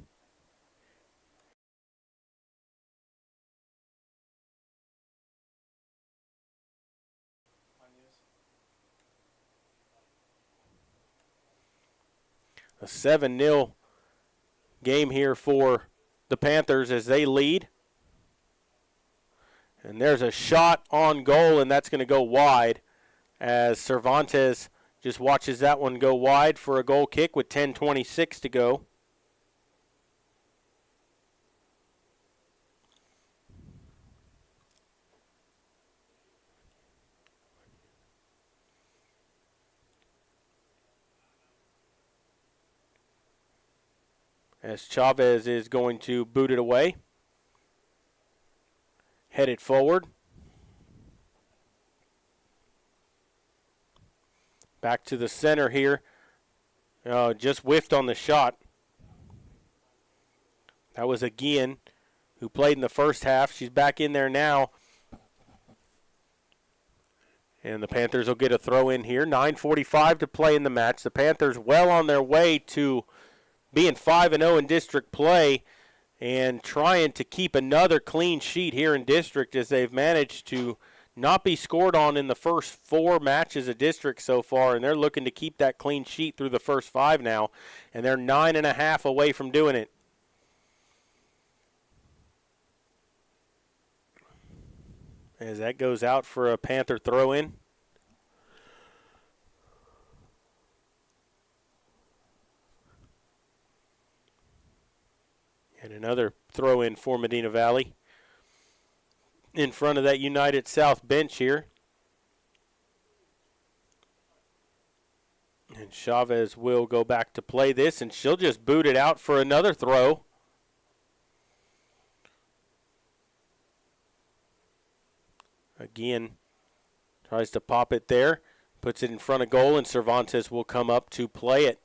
[SPEAKER 1] A 7-0 game here for the Panthers as they lead. And there's a shot on goal, and that's going to go wide as Cervantes just watches that one go wide for a goal kick with 10:26 to go. As Chavez is going to boot it away. Head it forward. Back to the center here. Just whiffed on the shot. That was Aguian, who played in the first half. She's back in there now. And the Panthers will get a throw in here. 9:45 to play in the match. The Panthers well on their way to being 5-0 in district play and trying to keep another clean sheet here in district as they've managed to not be scored on in the first 4 matches of district so far, and they're looking to keep that clean sheet through the first 5 now, and they're 9.5 away from doing it. As that goes out for a Panther throw-in. And another throw-in for Medina Valley. In front of that United South bench here. And Chavez will go back to play this, and she'll just boot it out for another throw. Again, tries to pop it there, puts it in front of goal, and Cervantes will come up to play it.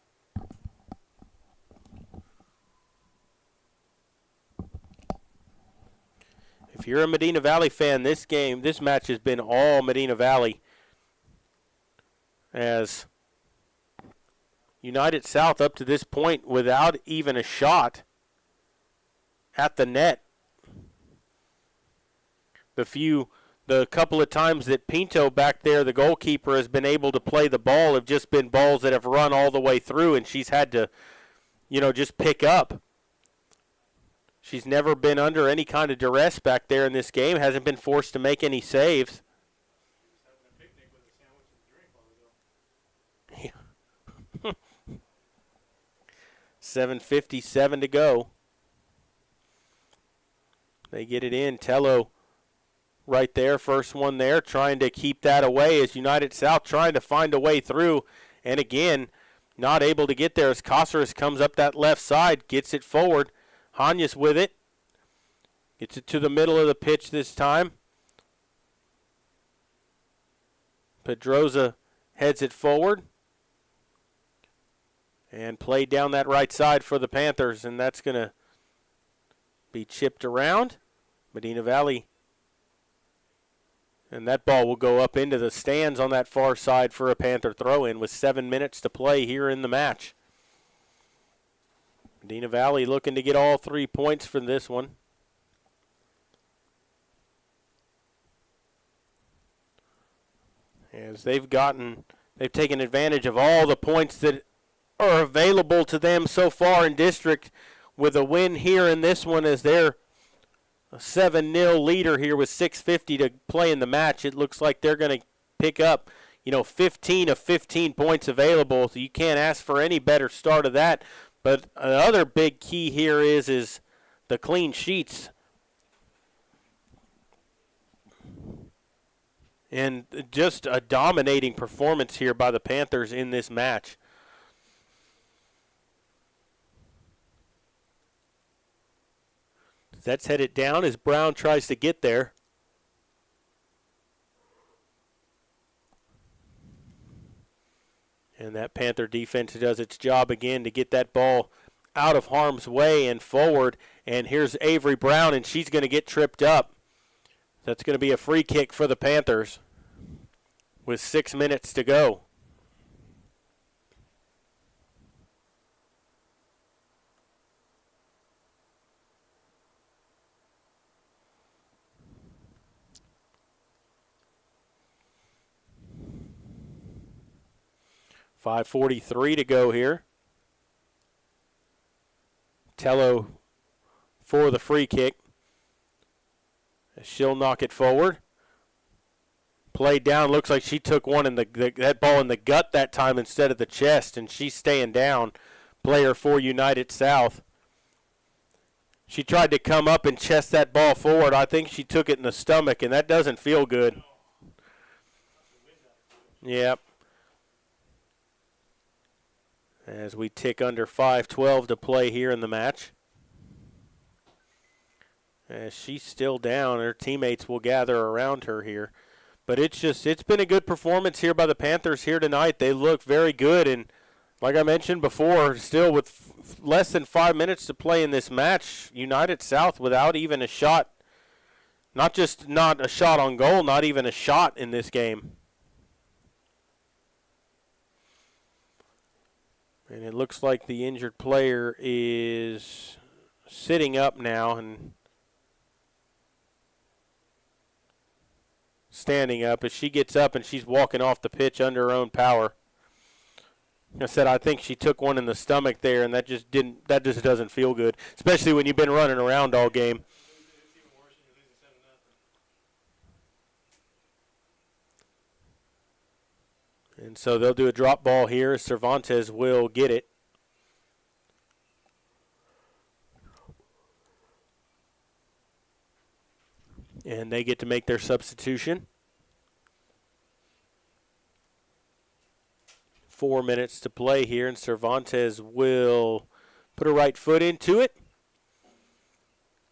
[SPEAKER 1] If you're a Medina Valley fan, this match has been all Medina Valley, as United South up to this point without even a shot at the net. The couple of times that Pinto back there, the goalkeeper, has been able to play the ball have just been balls that have run all the way through, and she's had to, just pick up. She's never been under any kind of duress back there in this game, hasn't been forced to make any saves. Yeah. 7:57 to go. They get it in. Tello right there, first one there, trying to keep that away as United South trying to find a way through. And again, not able to get there as Caceres comes up that left side, gets it forward. Hanyas with it. Gets it to the middle of the pitch this time. Pedroza heads it forward. And played down that right side for the Panthers, and that's going to be chipped around. Medina Valley And that ball will go up into the stands on that far side for a Panther throw-in with 7 minutes to play here in the match. Medina Valley looking to get all 3 points from this one. As they've taken advantage of all the points that are available to them so far in district with a win here in this one as they're a 7-0 leader here with 6:50 to play in the match. It looks like they're going to pick up, 15 of 15 points available. So you can't ask for any better start of that. But another big key here is the clean sheets. And just a dominating performance here by the Panthers in this match. That's headed down as Brown tries to get there. And that Panther defense does its job again to get that ball out of harm's way and forward. And here's Avery Brown, and she's going to get tripped up. That's going to be a free kick for the Panthers with 6 minutes to go. .5:43 to go here. Tello for the free kick. She'll knock it forward. Played down. Looks like she took one in that ball in the gut that time instead of the chest, and she's staying down. Player for United South. She tried to come up and chest that ball forward. I think she took it in the stomach, and that doesn't feel good. Yep. As we tick under 5:12 to play here in the match. As she's still down, her teammates will gather around her here. But it's been a good performance here by the Panthers here tonight. They look very good, and like I mentioned before, still with less than 5 minutes to play in this match, United South without even a shot, not a shot on goal, not even a shot in this game. And it looks like the injured player is sitting up now and standing up as she gets up and she's walking off the pitch under her own power. I said I think she took one in the stomach there, and that just doesn't feel good, especially when you've been running around all game. And so they'll do a drop ball here. Cervantes will get it. And they get to make their substitution. 4 minutes to play here, and Cervantes will put her right foot into it.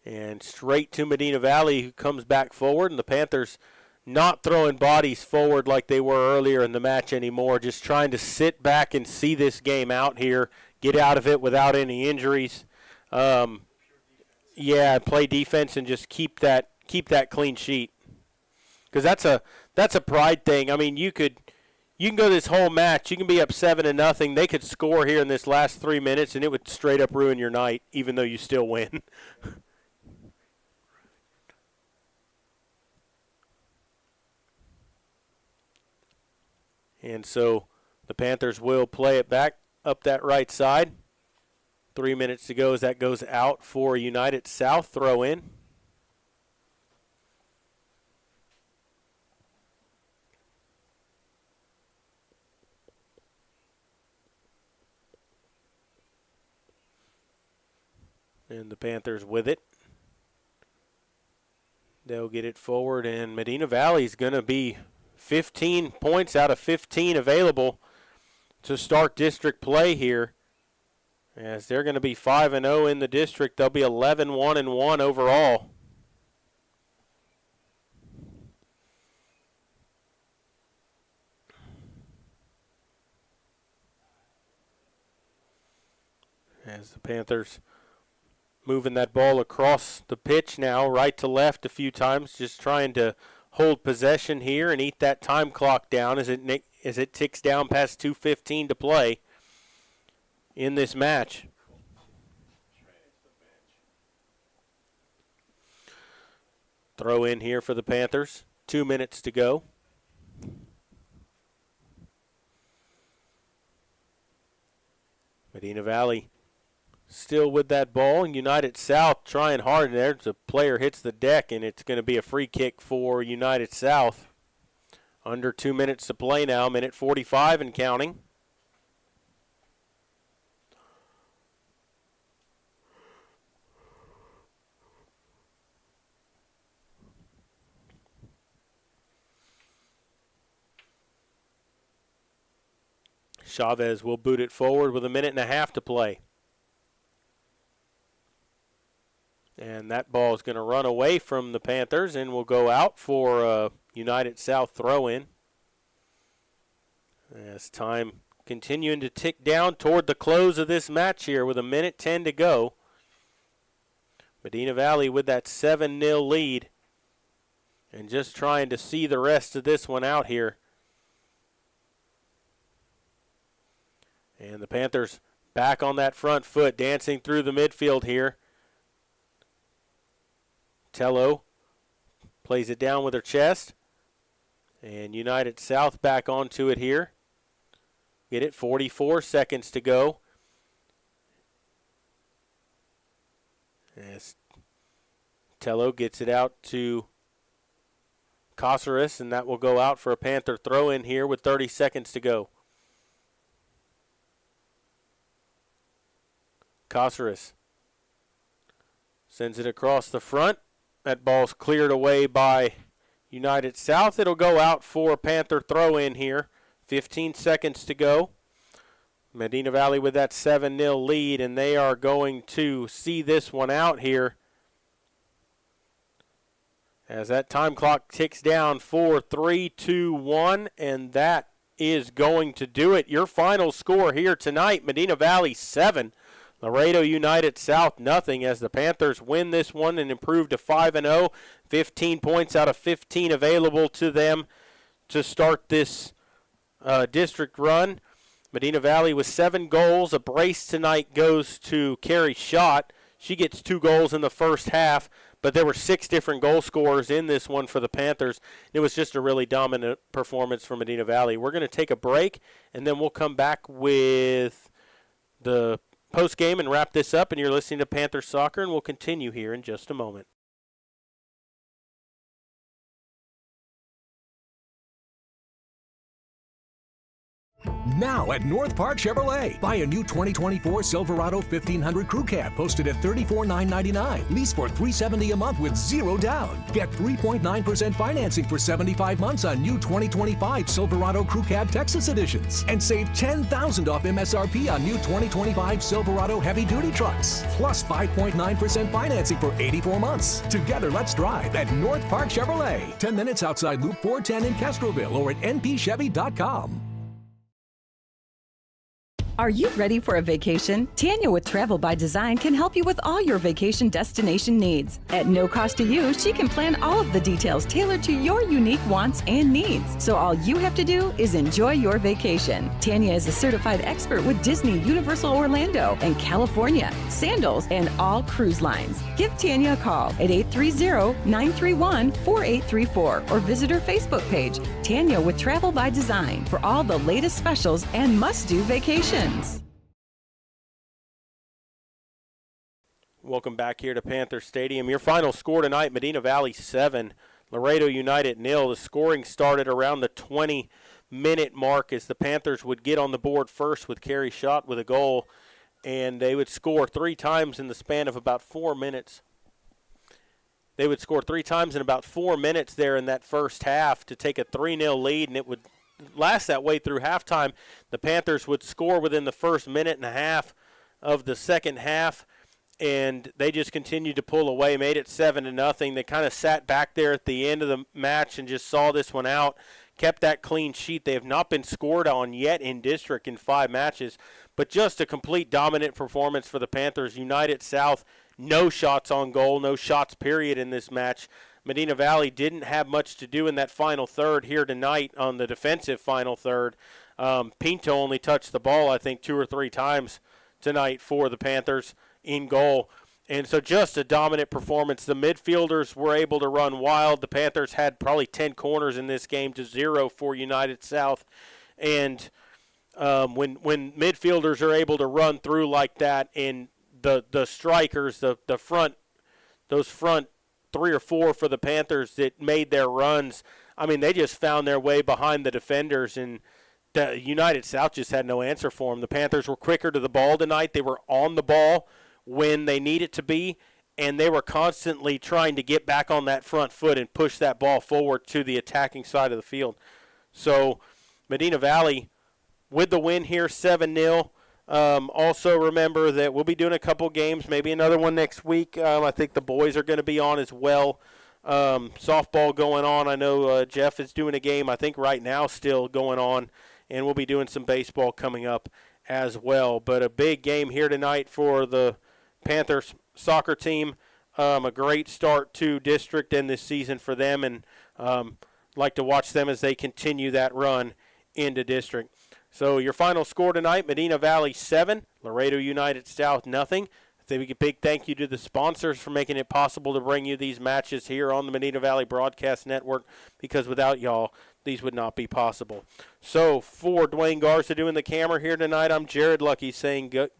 [SPEAKER 1] And straight to Medina Valley, who comes back forward, and the Panthers not throwing bodies forward like they were earlier in the match anymore, just trying to sit back and see this game out here, get out of it without any injuries. Play defense and just keep that clean sheet. Because that's a pride thing. I mean, you can go this whole match, you can be up 7-0. They could score here in this last 3 minutes, and it would straight up ruin your night, even though you still win. And so the Panthers will play it back up that right side. 3 minutes to go as that goes out for United South throw in. And the Panthers with it. They'll get it forward, and Medina Valley's going to be 15 points out of 15 available to start district play here. As they're going to be 5-0 in the district, they'll be 11-1-1 overall. As the Panthers moving that ball across the pitch now, right to left a few times, just trying to hold possession here and eat that time clock down as it ticks down past 2:15 to play in this match. Throw in here for the Panthers. 2 minutes to go. Medina Valley still with that ball, and United South trying hard there. The player hits the deck, and it's going to be a free kick for United South. Under 2 minutes to play now, minute 45 and counting. Chavez will boot it forward with a minute and a half to play. And that ball is going to run away from the Panthers and will go out for a United South throw-in. As time continuing to tick down toward the close of this match here with a minute 10 to go. Medina Valley with that 7-0 lead. And just trying to see the rest of this one out here. And the Panthers back on that front foot, dancing through the midfield here. Tello plays it down with her chest. And United South back onto it here. Get it, 44 seconds to go. As Tello gets it out to Caceres, and that will go out for a Panther throw-in here with 30 seconds to go. Caceres sends it across the front. That ball's cleared away by United South. It'll go out for a Panther throw-in here. 15 seconds to go. Medina Valley with that 7-0 lead, and they are going to see this one out here as that time clock ticks down. 4, 3, 2, 1, and that is going to do it. Your final score here tonight, Medina Valley 7, Laredo United South nothing, as the Panthers win this one and improve to 5-0. 15 points out of 15 available to them to start this district run. Medina Valley with 7 goals. A brace tonight goes to Carrie Schott. She gets 2 goals in the first half, but there were 6 different goal scorers in this one for the Panthers. It was just a really dominant performance for Medina Valley. We're going to take a break, and then we'll come back with the post game and wrap this up. And you're listening to Panther Soccer, and we'll continue here in just a moment.
[SPEAKER 2] Now at North Park Chevrolet. Buy a new 2024 Silverado 1500 Crew Cab posted at $34,999. Lease for $370 a month with 0 down. Get 3.9% financing for 75 months on new 2025 Silverado Crew Cab Texas editions. And save $10,000 off MSRP on new 2025 Silverado heavy duty trucks. Plus 5.9% financing for 84 months. Together, let's drive at North Park Chevrolet. 10 minutes outside Loop 410 in Castroville or at npchevy.com.
[SPEAKER 3] Are you ready for a vacation? Tanya with Travel by Design can help you with all your vacation destination needs. At no cost to you, she can plan all of the details tailored to your unique wants and needs. So all you have to do is enjoy your vacation. Tanya is a certified expert with Disney, Universal Orlando, and California, Sandals, and all cruise lines. Give Tanya a call at 830-931-4834 or visit her Facebook page, Tanya with Travel by Design, for all the latest specials and must-do vacations.
[SPEAKER 1] Welcome back here to Panther Stadium. Your final score tonight, Medina Valley 7, Laredo United 0. The scoring started around the 20-minute mark as the Panthers would get on the board first with Carrie Schott with a goal, and they would score 3 times in the span of about 4 minutes. They would score 3 times in about 4 minutes there in that first half to take a 3-0 lead, and it would last that way through halftime. The Panthers would score within the first minute and a half of the second half, and they just continued to pull away, made it 7-0. They kind of sat back there at the end of the match and just saw this one out, kept that clean sheet. They have not been scored on yet in district in 5 matches, but just a complete dominant performance for the Panthers. United South, no shots on goal, no shots period in this match. Medina Valley didn't have much to do in that final third here tonight on the defensive final third. Pinto only touched the ball, I think, 2 or 3 times tonight for the Panthers in goal. And so just a dominant performance. The midfielders were able to run wild. The Panthers had probably 10 corners in this game to 0 for United South. And when midfielders are able to run through like that, and the strikers, the front, those front 3 or 4 for the Panthers that made their runs, I mean, they just found their way behind the defenders, and the United South just had no answer for them. The Panthers were quicker to the ball tonight. They were on the ball when they needed to be, and they were constantly trying to get back on that front foot and push that ball forward to the attacking side of the field. So Medina Valley with the win here, 7-0. Also remember that we'll be doing a couple games, maybe another one next week. I think the boys are going to be on as well. Softball going on. I know Jeff is doing a game, I think right now still going on, and we'll be doing some baseball coming up as well. But a big game here tonight for the Panthers soccer team. A great start to district and this season for them, and like to watch them as they continue that run into district. So your final score tonight, Medina Valley 7, Laredo United South nothing. I think a big thank you to the sponsors for making it possible to bring you these matches here on the Medina Valley Broadcast Network, because without y'all, these would not be possible. So for Dwayne Garza doing the camera here tonight, I'm Jared Lucky saying good